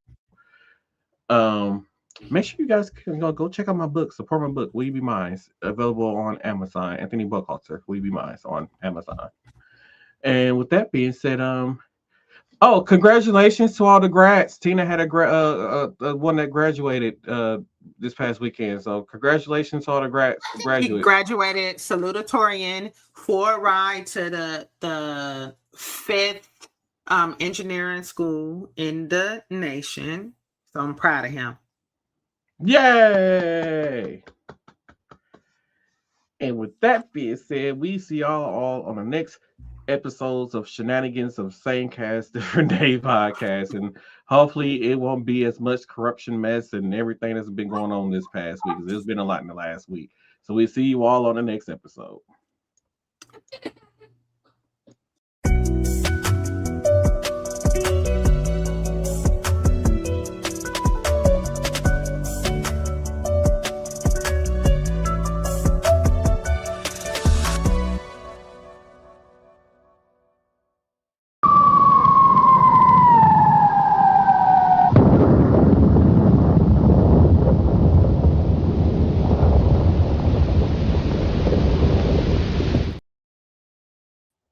Make sure you guys can go check out my book, support my book, Will You Be Mine? Available on Amazon. Anthony Buckhalter, Will You Be Mine? On Amazon. And with that being said, congratulations to all the grads. Tina had a one that graduated this past weekend. So congratulations to all the graduates. He graduated salutatorian for a ride to the 5th engineering school in the nation. So I'm proud of him. Yay! And with that being said, we see y'all all on the next episodes of Shenanigans of Same Cast Different Day Podcast, and hopefully it won't be as much corruption mess and everything that's been going on this past week, because there's been a lot in the last week. So we see you all on the next episode.